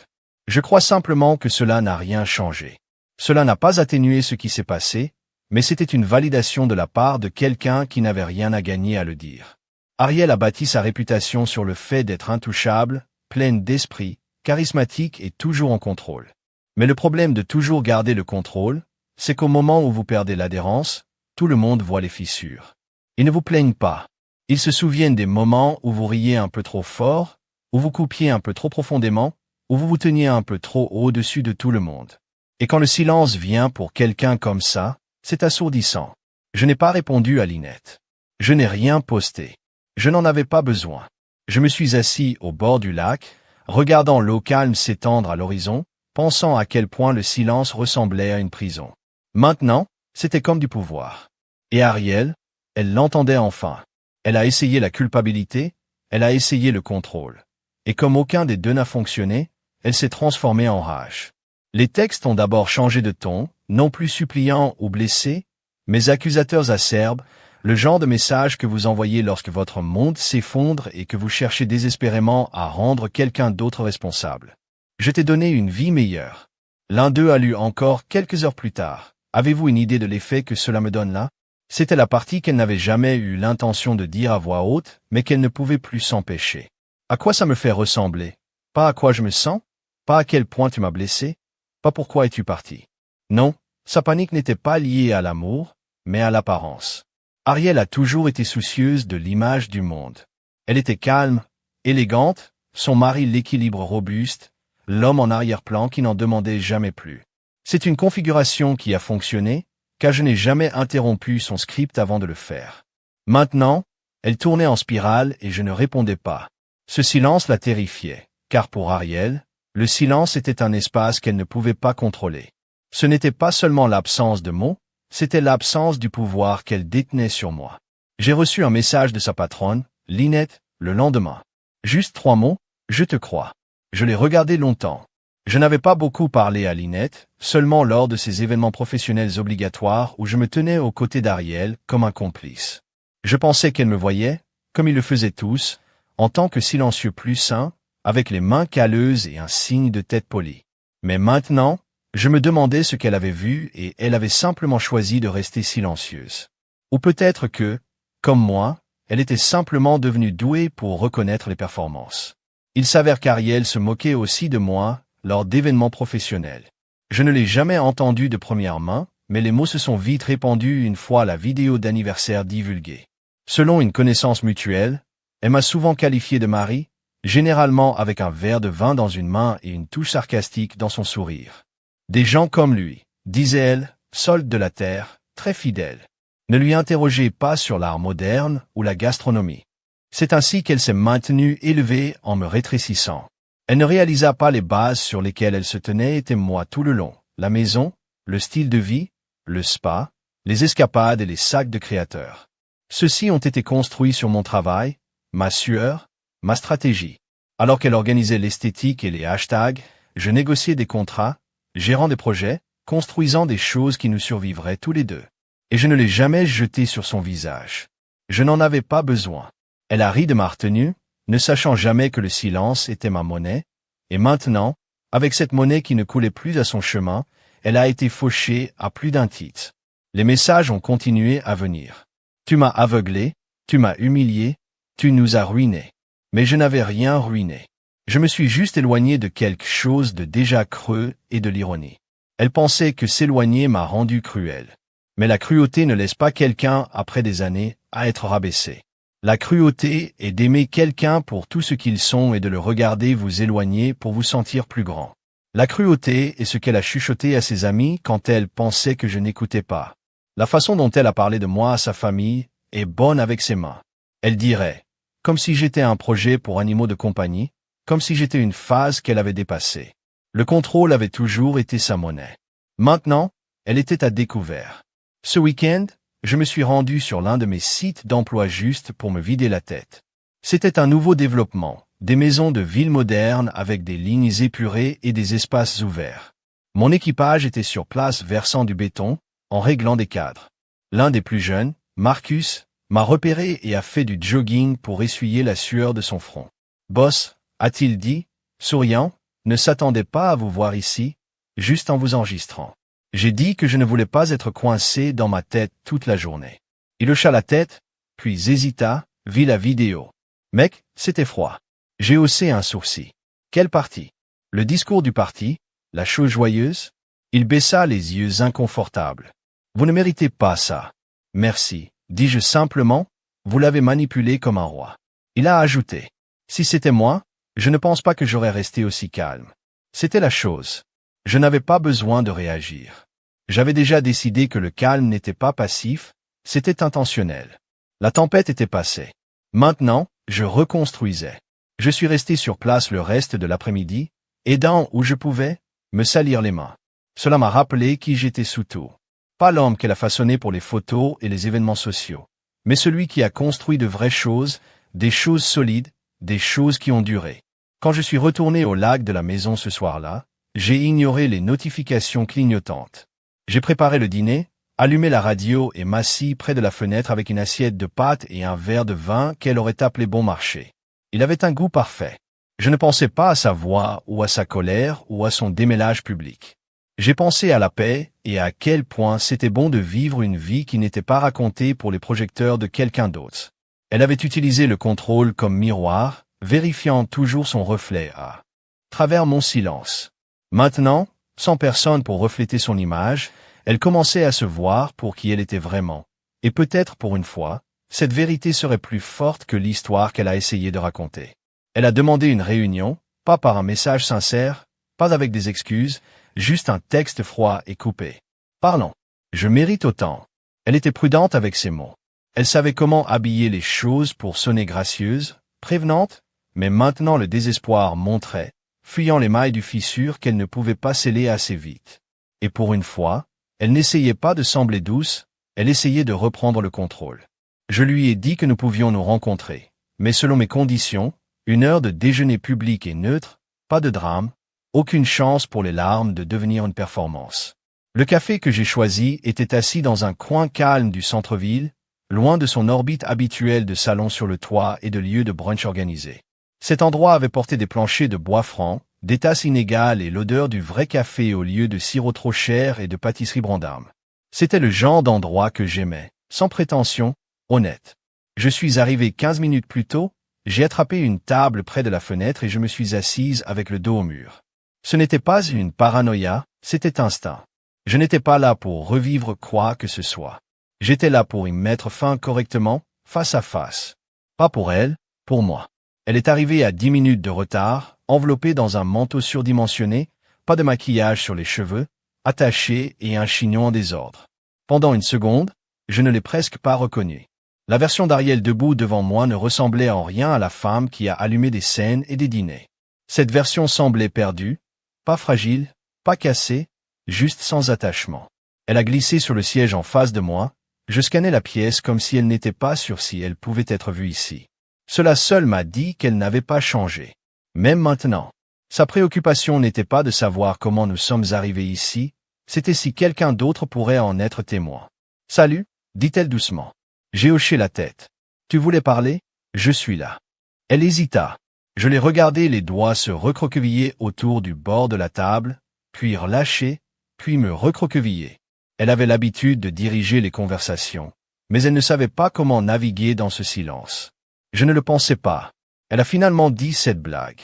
[SPEAKER 1] Je crois simplement que cela n'a rien changé. Cela n'a pas atténué ce qui s'est passé, mais c'était une validation de la part de quelqu'un qui n'avait rien à gagner à le dire. Ariel a bâti sa réputation sur le fait d'être intouchable, pleine d'esprit, charismatique et toujours en contrôle. Mais le problème de toujours garder le contrôle, c'est qu'au moment où vous perdez l'adhérence, tout le monde voit les fissures. Ils ne vous plaignent pas. Ils se souviennent des moments où vous riez un peu trop fort, où vous coupiez un peu trop profondément, où vous vous teniez un peu trop au-dessus de tout le monde. Et quand le silence vient pour quelqu'un comme ça, c'est assourdissant. Je n'ai pas répondu à Lynette. Je n'ai rien posté. Je n'en avais pas besoin. Je me suis assis au bord du lac, regardant l'eau calme s'étendre à l'horizon, pensant à quel point le silence ressemblait à une prison. Maintenant, c'était comme du pouvoir. Et Ariel, elle l'entendait enfin. Elle a essayé la culpabilité, elle a essayé le contrôle. Et comme aucun des deux n'a fonctionné, elle s'est transformée en rage. Les textes ont d'abord changé de ton, non plus suppliants ou blessés, mais accusateurs acerbes, le genre de message que vous envoyez lorsque votre monde s'effondre et que vous cherchez désespérément à rendre quelqu'un d'autre responsable. Je t'ai donné une vie meilleure. L'un d'eux a lu encore quelques heures plus tard. Avez-vous une idée de l'effet que cela me donne là? C'était la partie qu'elle n'avait jamais eu l'intention de dire à voix haute, mais qu'elle ne pouvait plus s'empêcher. À quoi ça me fait ressembler? Pas à quoi je me sens? Pas à quel point tu m'as blessé? Pas pourquoi es-tu parti? Non, sa panique n'était pas liée à l'amour, mais à l'apparence. Ariel a toujours été soucieuse de l'image du monde. Elle était calme, élégante, son mari l'équilibre robuste, l'homme en arrière-plan qui n'en demandait jamais plus. C'est une configuration qui a fonctionné, car je n'ai jamais interrompu son script avant de le faire. Maintenant, elle tournait en spirale et je ne répondais pas. Ce silence la terrifiait, car pour Ariel, le silence était un espace qu'elle ne pouvait pas contrôler. Ce n'était pas seulement l'absence de mots, c'était l'absence du pouvoir qu'elle détenait sur moi. J'ai reçu un message de sa patronne, Lynette, le lendemain. Juste 3 mots, je te crois. Je l'ai regardé longtemps. Je n'avais pas beaucoup parlé à Lynette, seulement lors de ces événements professionnels obligatoires où je me tenais aux côtés d'Ariel comme un complice. Je pensais qu'elle me voyait, comme ils le faisaient tous, en tant que silencieux plus sain, avec les mains calleuses et un signe de tête poli. Mais maintenant, je me demandais ce qu'elle avait vu et elle avait simplement choisi de rester silencieuse. Ou peut-être que, comme moi, elle était simplement devenue douée pour reconnaître les performances. Il s'avère qu'Ariel se moquait aussi de moi lors d'événements professionnels. Je ne l'ai jamais entendu de première main, mais les mots se sont vite répandus une fois la vidéo d'anniversaire divulguée. Selon une connaissance mutuelle, elle m'a souvent qualifié de mari, généralement avec un verre de vin dans une main et une touche sarcastique dans son sourire. Des gens comme lui, disait-elle, solde de la terre, très fidèle. Ne lui interrogez pas sur l'art moderne ou la gastronomie. C'est ainsi qu'elle s'est maintenue élevée en me rétrécissant. Elle ne réalisa pas les bases sur lesquelles elle se tenait étaient moi tout le long. La maison, le style de vie, le spa, les escapades et les sacs de créateurs. Ceux-ci ont été construits sur mon travail, ma sueur, ma stratégie. Alors qu'elle organisait l'esthétique et les hashtags, je négociais des contrats, gérant des projets, construisant des choses qui nous survivraient tous les deux. Et je ne l'ai jamais jeté sur son visage. Je n'en avais pas besoin. Elle a ri de ma retenue, ne sachant jamais que le silence était ma monnaie, et maintenant, avec cette monnaie qui ne coulait plus à son chemin, elle a été fauchée à plus d'un titre. Les messages ont continué à venir. Tu m'as aveuglé, tu m'as humilié, tu nous as ruinés. Mais je n'avais rien ruiné. Je me suis juste éloigné de quelque chose de déjà creux et de l'ironie. Elle pensait que s'éloigner m'a rendu cruel. Mais la cruauté ne laisse pas quelqu'un, après des années, à être rabaissé. La cruauté est d'aimer quelqu'un pour tout ce qu'ils sont et de le regarder vous éloigner pour vous sentir plus grand. La cruauté est ce qu'elle a chuchoté à ses amis quand elle pensait que je n'écoutais pas. La façon dont elle a parlé de moi à sa famille est bonne avec ses mains. Elle dirait, comme si j'étais un projet pour animaux de compagnie, comme si j'étais une phase qu'elle avait dépassée. Le contrôle avait toujours été sa monnaie. Maintenant, elle était à découvert. Ce week-end, je me suis rendu sur l'un de mes sites d'emploi juste pour me vider la tête. C'était un nouveau développement, des maisons de ville modernes avec des lignes épurées et des espaces ouverts. Mon équipage était sur place versant du béton, en réglant des cadres. L'un des plus jeunes, Marcus, m'a repéré et a fait du jogging pour essuyer la sueur de son front. « Boss », a-t-il dit, souriant, « ne s'attendait pas à vous voir ici, juste en vous enregistrant. » J'ai dit que je ne voulais pas être coincé dans ma tête toute la journée. Il hocha la tête, puis hésita, vit la vidéo. Mec, c'était froid. J'ai haussé un sourcil. Quelle partie? Le discours du parti? La chose joyeuse? Il baissa les yeux inconfortables. Vous ne méritez pas ça. Merci, dis-je simplement, vous l'avez manipulé comme un roi. Il a ajouté. Si c'était moi, je ne pense pas que j'aurais resté aussi calme. C'était la chose. Je n'avais pas besoin de réagir. J'avais déjà décidé que le calme n'était pas passif, c'était intentionnel. La tempête était passée. Maintenant, je reconstruisais. Je suis resté sur place le reste de l'après-midi, aidant où je pouvais, me salir les mains. Cela m'a rappelé qui j'étais sous tout. Pas l'homme qu'elle a façonné pour les photos et les événements sociaux, mais celui qui a construit de vraies choses, des choses solides, des choses qui ont duré. Quand je suis retourné au lac de la maison ce soir-là, j'ai ignoré les notifications clignotantes. J'ai préparé le dîner, allumé la radio et m'assis près de la fenêtre avec une assiette de pâtes et un verre de vin qu'elle aurait appelé bon marché. Il avait un goût parfait. Je ne pensais pas à sa voix ou à sa colère ou à son démêlage public. J'ai pensé à la paix et à quel point c'était bon de vivre une vie qui n'était pas racontée pour les projecteurs de quelqu'un d'autre. Elle avait utilisé le contrôle comme miroir, vérifiant toujours son reflet à travers mon silence. Maintenant, sans personne pour refléter son image, elle commençait à se voir pour qui elle était vraiment. Et peut-être pour une fois, cette vérité serait plus forte que l'histoire qu'elle a essayé de raconter. Elle a demandé une réunion, pas par un message sincère, pas avec des excuses, juste un texte froid et coupé. Parlons. Je mérite autant. Elle était prudente avec ses mots. Elle savait comment habiller les choses pour sonner gracieuse, prévenante, mais maintenant le désespoir montrait, fuyant les mailles du fissure qu'elle ne pouvait pas sceller assez vite. Et pour une fois, elle n'essayait pas de sembler douce, elle essayait de reprendre le contrôle. Je lui ai dit que nous pouvions nous rencontrer, mais selon mes conditions, une heure de déjeuner public et neutre, pas de drame, aucune chance pour les larmes de devenir une performance. Le café que j'ai choisi était assis dans un coin calme du centre-ville, loin de son orbite habituelle de salons sur le toit et de lieux de brunch organisés. Cet endroit avait porté des planchers de bois franc, des tasses inégales et l'odeur du vrai café au lieu de sirop trop cher et de pâtisserie brandarme. C'était le genre d'endroit que j'aimais, sans prétention, honnête. Je suis arrivé 15 minutes plus tôt, j'ai attrapé une table près de la fenêtre et je me suis assise avec le dos au mur. Ce n'était pas une paranoïa, c'était instinct. Je n'étais pas là pour revivre quoi que ce soit. J'étais là pour y mettre fin correctement, face à face. Pas pour elle, pour moi. Elle est arrivée à 10 minutes de retard, enveloppée dans un manteau surdimensionné, pas de maquillage sur les cheveux, attachée et un chignon en désordre. Pendant une seconde, je ne l'ai presque pas reconnue. La version d'Ariel debout devant moi ne ressemblait en rien à la femme qui a allumé des scènes et des dîners. Cette version semblait perdue, pas fragile, pas cassée, juste sans attachement. Elle a glissé sur le siège en face de moi, je scannais la pièce comme si elle n'était pas sûre si elle pouvait être vue ici. Cela seul m'a dit qu'elle n'avait pas changé. Même maintenant. Sa préoccupation n'était pas de savoir comment nous sommes arrivés ici, c'était si quelqu'un d'autre pourrait en être témoin. « Salut » dit-elle doucement. J'ai hoché la tête. « Tu voulais parler ? Je suis là. » Elle hésita. Je l'ai regardé les doigts se recroqueviller autour du bord de la table, puis relâcher, puis me recroqueviller. Elle avait l'habitude de diriger les conversations, mais elle ne savait pas comment naviguer dans ce silence. Je ne le pensais pas. Elle a finalement dit cette blague.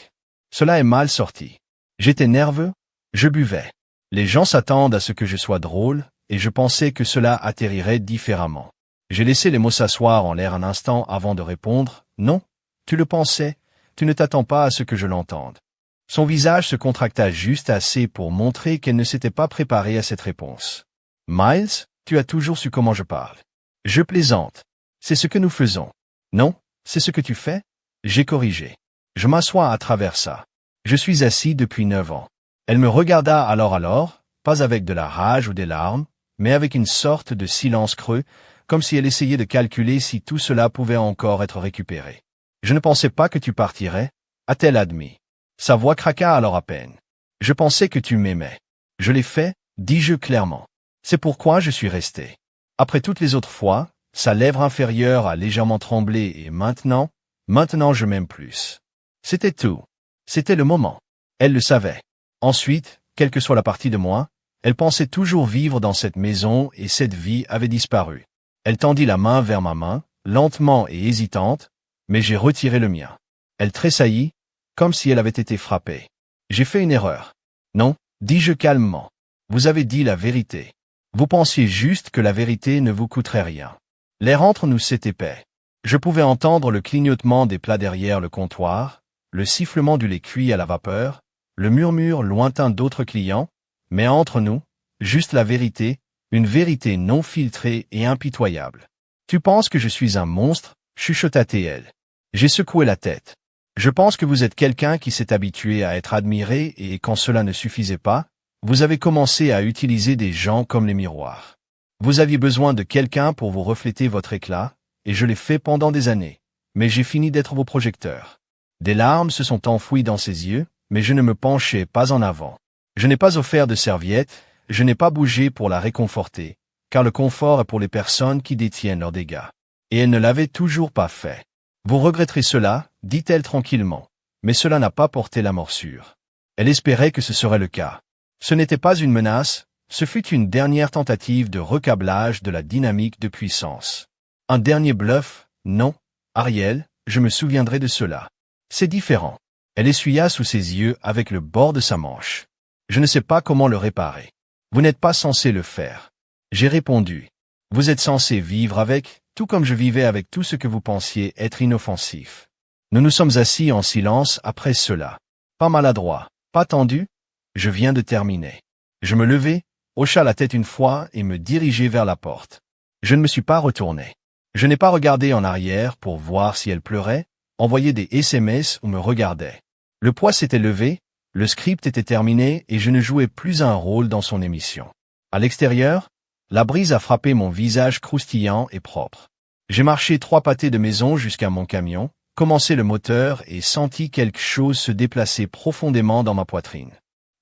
[SPEAKER 1] Cela est mal sorti. J'étais nerveux, je buvais. Les gens s'attendent à ce que je sois drôle, et je pensais que cela atterrirait différemment. J'ai laissé les mots s'asseoir en l'air un instant avant de répondre. Non, tu le pensais, tu ne t'attends pas à ce que je l'entende. Son visage se contracta juste assez pour montrer qu'elle ne s'était pas préparée à cette réponse. Miles, tu as toujours su comment je parle. Je plaisante. C'est ce que nous faisons. Non, c'est ce que tu fais? J'ai corrigé. Je m'assois à travers ça. Je suis assis depuis 9 ans. Elle me regarda alors, pas avec de la rage ou des larmes, mais avec une sorte de silence creux, comme si elle essayait de calculer si tout cela pouvait encore être récupéré. Je ne pensais pas que tu partirais, a-t-elle admis. Sa voix craqua alors à peine. Je pensais que tu m'aimais. Je l'ai fait, dis-je clairement. C'est pourquoi je suis resté. Après toutes les autres fois, sa lèvre inférieure a légèrement tremblé et maintenant je m'aime plus. C'était tout. C'était le moment. Elle le savait. Ensuite, quelle que soit la partie de moi, elle pensait toujours vivre dans cette maison et cette vie avait disparu. Elle tendit la main vers ma main, lentement et hésitante, mais j'ai retiré le mien. Elle tressaillit, comme si elle avait été frappée. J'ai fait une erreur. Non, dis-je calmement. Vous avez dit la vérité. Vous pensiez juste que la vérité ne vous coûterait rien. L'air entre nous s'était épais. Je pouvais entendre le clignotement des plats derrière le comptoir, le sifflement du lait cuit à la vapeur, le murmure lointain d'autres clients, mais entre nous, juste la vérité, une vérité non filtrée et impitoyable. Tu penses que je suis un monstre, chuchota-t-elle. J'ai secoué la tête. Je pense que vous êtes quelqu'un qui s'est habitué à être admiré et quand cela ne suffisait pas, vous avez commencé à utiliser des gens comme les miroirs. Vous aviez besoin de quelqu'un pour vous refléter votre éclat, et je l'ai fait pendant des années, mais j'ai fini d'être vos projecteurs. Des larmes se sont enfouies dans ses yeux, mais je ne me penchai pas en avant. Je n'ai pas offert de serviette, je n'ai pas bougé pour la réconforter, car le confort est pour les personnes qui détiennent leurs dégâts. Et elle ne l'avait toujours pas fait. Vous regretterez cela, dit-elle tranquillement, mais cela n'a pas porté la morsure. Elle espérait que ce serait le cas. Ce n'était pas une menace, ce fut une dernière tentative de recablage de la dynamique de puissance. Un dernier bluff, non, Ariel, je me souviendrai de cela. C'est différent. Elle essuya sous ses yeux avec le bord de sa manche. Je ne sais pas comment le réparer. Vous n'êtes pas censé le faire. J'ai répondu. Vous êtes censé vivre avec, tout comme je vivais avec tout ce que vous pensiez être inoffensif. Nous nous sommes assis en silence après cela. Pas maladroit, pas tendu. Je viens de terminer. Je me levai, hocha la tête une fois et me dirigeai vers la porte. Je ne me suis pas retourné. Je n'ai pas regardé en arrière pour voir si elle pleurait, envoyait des SMS ou me regardait. Le poids s'était levé, le script était terminé et je ne jouais plus un rôle dans son émission. À l'extérieur, la brise a frappé mon visage croustillant et propre. J'ai marché 3 pâtés de maison jusqu'à mon camion, commencé le moteur et senti quelque chose se déplacer profondément dans ma poitrine.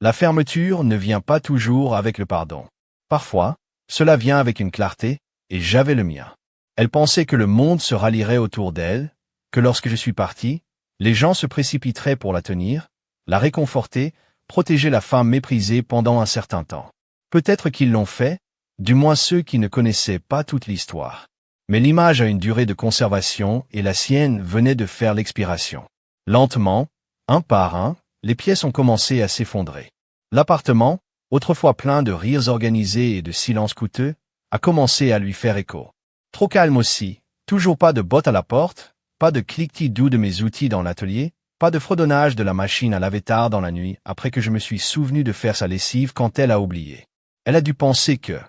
[SPEAKER 1] La fermeture ne vient pas toujours avec le pardon. Parfois, cela vient avec une clarté, et j'avais le mien. Elle pensait que le monde se rallierait autour d'elle, que lorsque je suis parti, les gens se précipiteraient pour la tenir, la réconforter, protéger la femme méprisée pendant un certain temps. Peut-être qu'ils l'ont fait, du moins ceux qui ne connaissaient pas toute l'histoire. Mais l'image a une durée de conservation et la sienne venait de faire l'expiration. Lentement, un par un, les pièces ont commencé à s'effondrer. L'appartement, autrefois plein de rires organisés et de silences coûteux, a commencé à lui faire écho. Trop calme aussi, toujours pas de botte à la porte, pas de cliquetis doux de mes outils dans l'atelier, pas de fredonnage de la machine à laver tard dans la nuit après que je me suis souvenu de faire sa lessive quand elle a oublié. Elle a dû penser que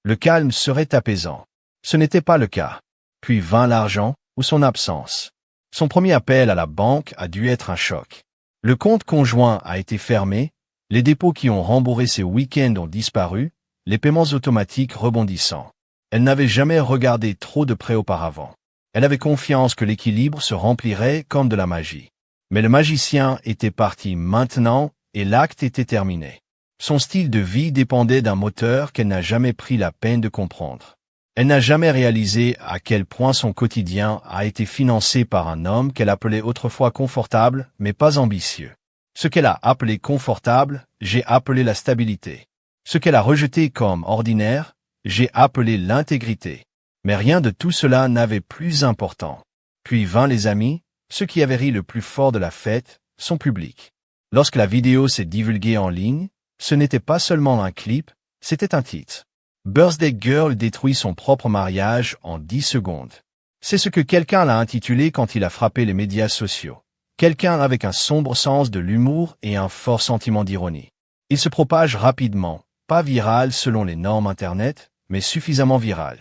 [SPEAKER 1] le calme serait apaisant. Ce n'était pas le cas. Puis vint l'argent ou son absence. Son premier appel à la banque a dû être un choc. Le compte conjoint a été fermé, les dépôts qui ont rembourré ses week-ends ont disparu, les paiements automatiques rebondissant. Elle n'avait jamais regardé trop de près auparavant. Elle avait confiance que l'équilibre se remplirait comme de la magie. Mais le magicien était parti maintenant et l'acte était terminé. Son style de vie dépendait d'un moteur qu'elle n'a jamais pris la peine de comprendre. Elle n'a jamais réalisé à quel point son quotidien a été financé par un homme qu'elle appelait autrefois confortable, mais pas ambitieux. Ce qu'elle a appelé confortable, j'ai appelé la stabilité. Ce qu'elle a rejeté comme ordinaire, j'ai appelé l'intégrité. Mais rien de tout cela n'avait plus important. Puis vinrent les amis, ceux qui avaient ri le plus fort de la fête, son public. Lorsque la vidéo s'est divulguée en ligne, ce n'était pas seulement un clip, c'était un titre. Birthday Girl détruit son propre mariage en 10 secondes. C'est ce que quelqu'un l'a intitulé quand il a frappé les médias sociaux. Quelqu'un avec un sombre sens de l'humour et un fort sentiment d'ironie. Il se propage rapidement, pas viral selon les normes Internet, mais suffisamment viral.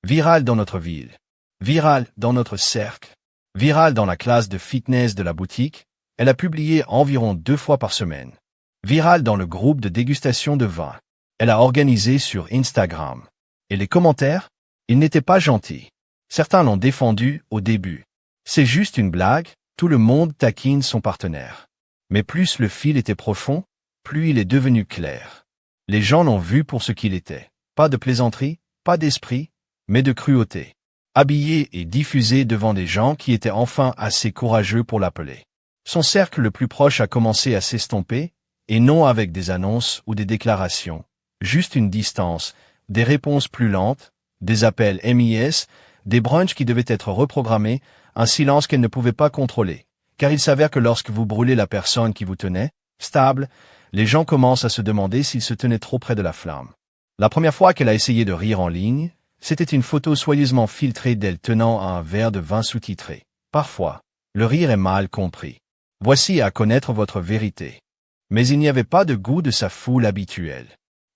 [SPEAKER 1] Viral dans notre ville. Viral dans notre cercle. Viral dans la classe de fitness de la boutique. Elle a publié environ 2 fois par semaine. Viral dans le groupe de dégustation de vin. Elle a organisé sur Instagram. Et les commentaires? Ils n'étaient pas gentils. Certains l'ont défendu au début. C'est juste une blague, tout le monde taquine son partenaire. Mais plus le fil était profond, plus il est devenu clair. Les gens l'ont vu pour ce qu'il était. Pas de plaisanterie, pas d'esprit, mais de cruauté. Habillé et diffusé devant des gens qui étaient enfin assez courageux pour l'appeler. Son cercle le plus proche a commencé à s'estomper, et non avec des annonces ou des déclarations, juste une distance, des réponses plus lentes, des appels MIS, des brunchs qui devaient être reprogrammés, un silence qu'elle ne pouvait pas contrôler. Car il s'avère que lorsque vous brûlez la personne qui vous tenait, stable, les gens commencent à se demander s'ils se tenaient trop près de la flamme. La première fois qu'elle a essayé de rire en ligne, c'était une photo soigneusement filtrée d'elle tenant un verre de vin sous-titré. Parfois, le rire est mal compris. Voici à connaître votre vérité. Mais il n'y avait pas de goût de sa foule habituelle.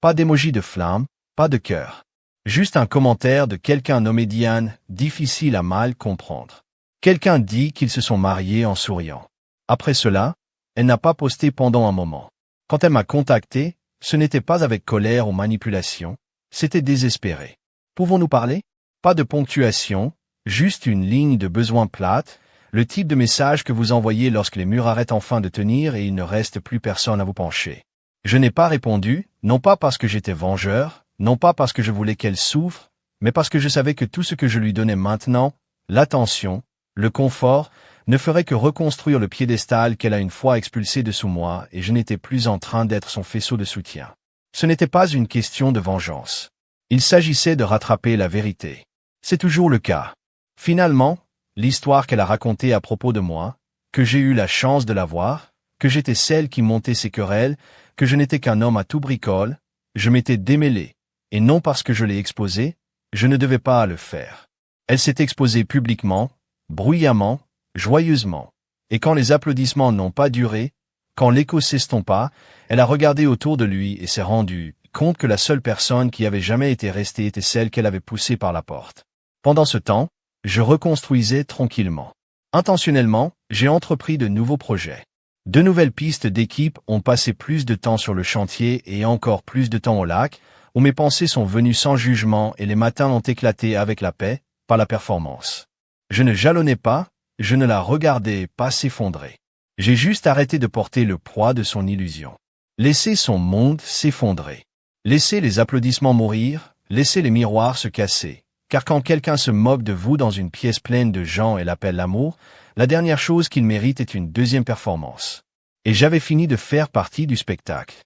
[SPEAKER 1] Pas d'émoji de flamme, pas de cœur. Juste un commentaire de quelqu'un nommé Diane, difficile à mal comprendre. Quelqu'un dit qu'ils se sont mariés en souriant. Après cela, elle n'a pas posté pendant un moment. Quand elle m'a contacté, ce n'était pas avec colère ou manipulation, c'était désespéré. Pouvons-nous parler? Pas de ponctuation, juste une ligne de besoin plate, le type de message que vous envoyez lorsque les murs arrêtent enfin de tenir et il ne reste plus personne à vous pencher. Je n'ai pas répondu, non pas parce que j'étais vengeur, non pas parce que je voulais qu'elle souffre, mais parce que je savais que tout ce que je lui donnais maintenant, l'attention, le confort, ne ferait que reconstruire le piédestal qu'elle a une fois expulsé de sous moi et je n'étais plus en train d'être son faisceau de soutien. Ce n'était pas une question de vengeance. Il s'agissait de rattraper la vérité. C'est toujours le cas. Finalement, l'histoire qu'elle a racontée à propos de moi, que j'ai eu la chance de la voir, que j'étais celle qui montait ses querelles, que je n'étais qu'un homme à tout bricole, je m'étais démêlé, et non parce que je l'ai exposée, je ne devais pas le faire. Elle s'est exposée publiquement, bruyamment, joyeusement, et quand les applaudissements n'ont pas duré, quand l'écho s'estompa, elle a regardé autour de lui et s'est rendue compte que la seule personne qui avait jamais été restée était celle qu'elle avait poussée par la porte. Pendant ce temps, je reconstruisais tranquillement. Intentionnellement, j'ai entrepris de nouveaux projets. De nouvelles pistes d'équipe ont passé plus de temps sur le chantier et encore plus de temps au lac, où mes pensées sont venues sans jugement et les matins ont éclaté avec la paix, pas la performance. Je ne jalonnais pas, je ne la regardais pas s'effondrer. J'ai juste arrêté de porter le poids de son illusion. Laisser son monde s'effondrer. Laissez les applaudissements mourir, laissez les miroirs se casser, car quand quelqu'un se moque de vous dans une pièce pleine de gens et l'appelle l'amour, la dernière chose qu'il mérite est une deuxième performance. Et j'avais fini de faire partie du spectacle.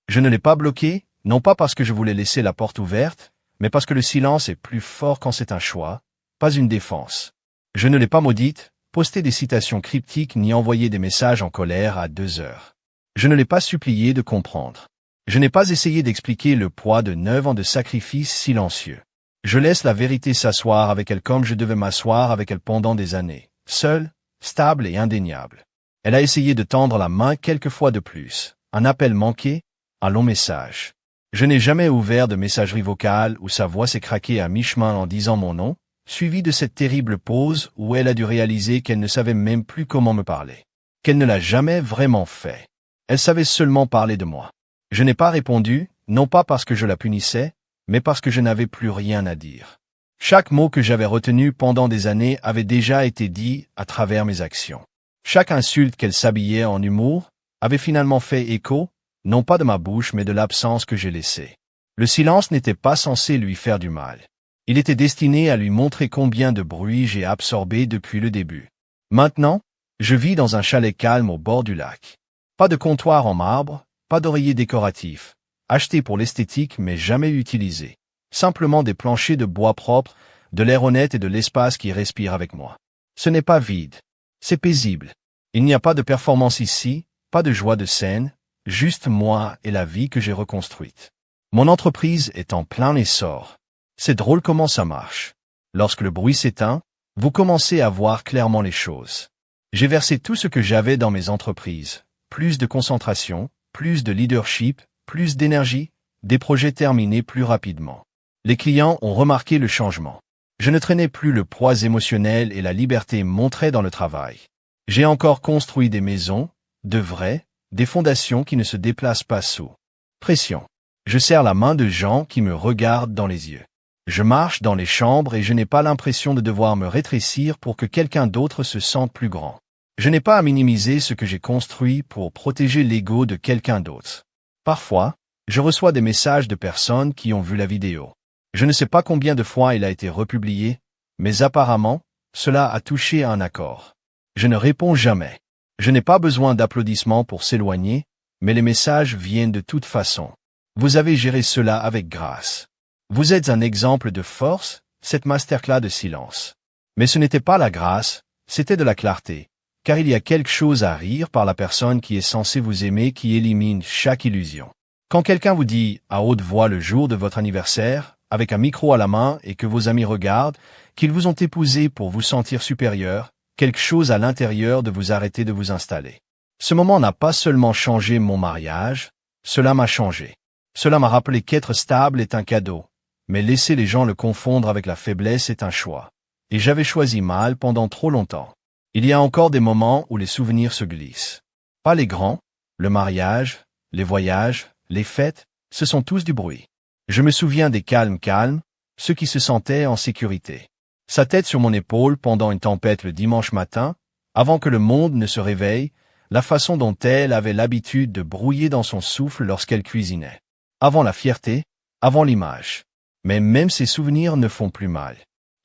[SPEAKER 1] Je ne l'ai pas bloqué, non pas parce que je voulais laisser la porte ouverte, mais parce que le silence est plus fort quand c'est un choix, pas une défense. Je ne l'ai pas maudite, posté des citations cryptiques ni envoyé des messages en colère à 2 heures. Je ne l'ai pas supplié de comprendre. Je n'ai pas essayé d'expliquer le poids de 9 ans de sacrifices silencieux. Je laisse la vérité s'asseoir avec elle comme je devais m'asseoir avec elle pendant des années, seule, stable et indéniable. Elle a essayé de tendre la main quelques fois de plus, un appel manqué, un long message. Je n'ai jamais ouvert de messagerie vocale où sa voix s'est craquée à mi-chemin en disant mon nom, suivi de cette terrible pause où elle a dû réaliser qu'elle ne savait même plus comment me parler. Qu'elle ne l'a jamais vraiment fait. Elle savait seulement parler de moi. Je n'ai pas répondu, non pas parce que je la punissais, mais parce que je n'avais plus rien à dire. Chaque mot que j'avais retenu pendant des années avait déjà été dit à travers mes actions. Chaque insulte qu'elle s'habillait en humour avait finalement fait écho, non pas de ma bouche mais de l'absence que j'ai laissée. Le silence n'était pas censé lui faire du mal. Il était destiné à lui montrer combien de bruit j'ai absorbé depuis le début. Maintenant, je vis dans un chalet calme au bord du lac. Pas de comptoir en marbre, pas d'oreiller décoratif, acheté pour l'esthétique mais jamais utilisé. Simplement des planchers de bois propres, de l'air honnête et de l'espace qui respire avec moi. Ce n'est pas vide. C'est paisible. Il n'y a pas de performance ici, pas de joie de scène, juste moi et la vie que j'ai reconstruite. Mon entreprise est en plein essor. C'est drôle comment ça marche. Lorsque le bruit s'éteint, vous commencez à voir clairement les choses. J'ai versé tout ce que j'avais dans mes entreprises. Plus de concentration, plus de leadership, plus d'énergie, des projets terminés plus rapidement. Les clients ont remarqué le changement. Je ne traînais plus le poids émotionnel et la liberté montraient dans le travail. J'ai encore construit des maisons, de vraies, des fondations qui ne se déplacent pas sous pression. Je serre la main de gens qui me regardent dans les yeux. Je marche dans les chambres et je n'ai pas l'impression de devoir me rétrécir pour que quelqu'un d'autre se sente plus grand. Je n'ai pas à minimiser ce que j'ai construit pour protéger l'ego de quelqu'un d'autre. Parfois, je reçois des messages de personnes qui ont vu la vidéo. Je ne sais pas combien de fois il a été republié, mais apparemment, cela a touché à un accord. Je ne réponds jamais. Je n'ai pas besoin d'applaudissements pour s'éloigner, mais les messages viennent de toute façon. Vous avez géré cela avec grâce. Vous êtes un exemple de force, cette masterclass de silence. Mais ce n'était pas la grâce, c'était de la clarté, car il y a quelque chose à rire par la personne qui est censée vous aimer qui élimine chaque illusion. Quand quelqu'un vous dit à haute voix le jour de votre anniversaire, avec un micro à la main et que vos amis regardent, qu'ils vous ont épousé pour vous sentir supérieur, quelque chose à l'intérieur de vous arrêter de vous installer. Ce moment n'a pas seulement changé mon mariage, cela m'a changé. Cela m'a rappelé qu'être stable est un cadeau, mais laisser les gens le confondre avec la faiblesse est un choix. Et j'avais choisi mal pendant trop longtemps. Il y a encore des moments où les souvenirs se glissent. Pas les grands, le mariage, les voyages, les fêtes, ce sont tous du bruit. Je me souviens des calmes, ceux qui se sentaient en sécurité. Sa tête sur mon épaule pendant une tempête le dimanche matin, avant que le monde ne se réveille, la façon dont elle avait l'habitude de brouiller dans son souffle lorsqu'elle cuisinait. Avant la fierté, avant l'image. Mais même ces souvenirs ne font plus mal.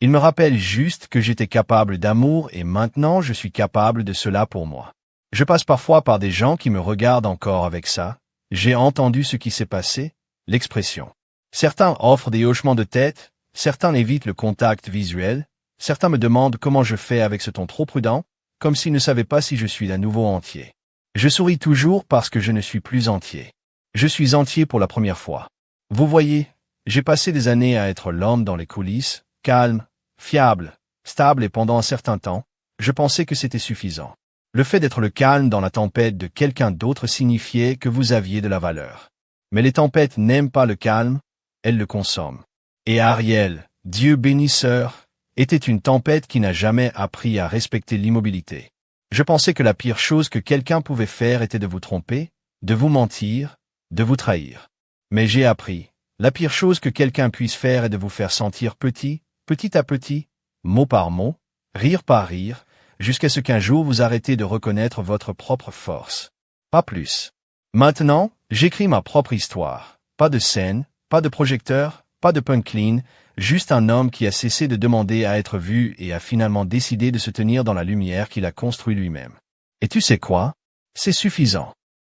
[SPEAKER 1] Ils me rappellent juste que j'étais capable d'amour et maintenant je suis capable de cela pour moi. Je passe parfois par des gens qui me regardent encore avec ça. J'ai entendu ce qui s'est passé, l'expression. Certains offrent des hochements de tête, certains évitent le contact visuel, certains me demandent comment je fais avec ce ton trop prudent, comme s'ils ne savaient pas si je suis à nouveau entier. Je souris toujours parce que je ne suis plus entier. Je suis entier pour la première fois. Vous voyez, j'ai passé des années à être l'homme dans les coulisses, calme, fiable, stable et pendant un certain temps, je pensais que c'était suffisant. Le fait d'être le calme dans la tempête de quelqu'un d'autre signifiait que vous aviez de la valeur. Mais les tempêtes n'aiment pas le calme, elles le consomment. Et Ariel, Dieu bénisseur, était une tempête qui n'a jamais appris à respecter l'immobilité. Je pensais que la pire chose que quelqu'un pouvait faire était de vous tromper, de vous mentir, de vous trahir. Mais j'ai appris, la pire chose que quelqu'un puisse faire est de vous faire sentir petit, petit à petit, mot par mot, rire par rire, jusqu'à ce qu'un jour vous arrêtez de reconnaître votre propre force. Pas plus. Maintenant, j'écris ma propre histoire. Pas de scène, pas de projecteur, pas de punchline, juste un homme qui a cessé de demander à être vu et a finalement décidé de se tenir dans la lumière qu'il a construit lui-même. Et tu sais quoi? C'est suffisant.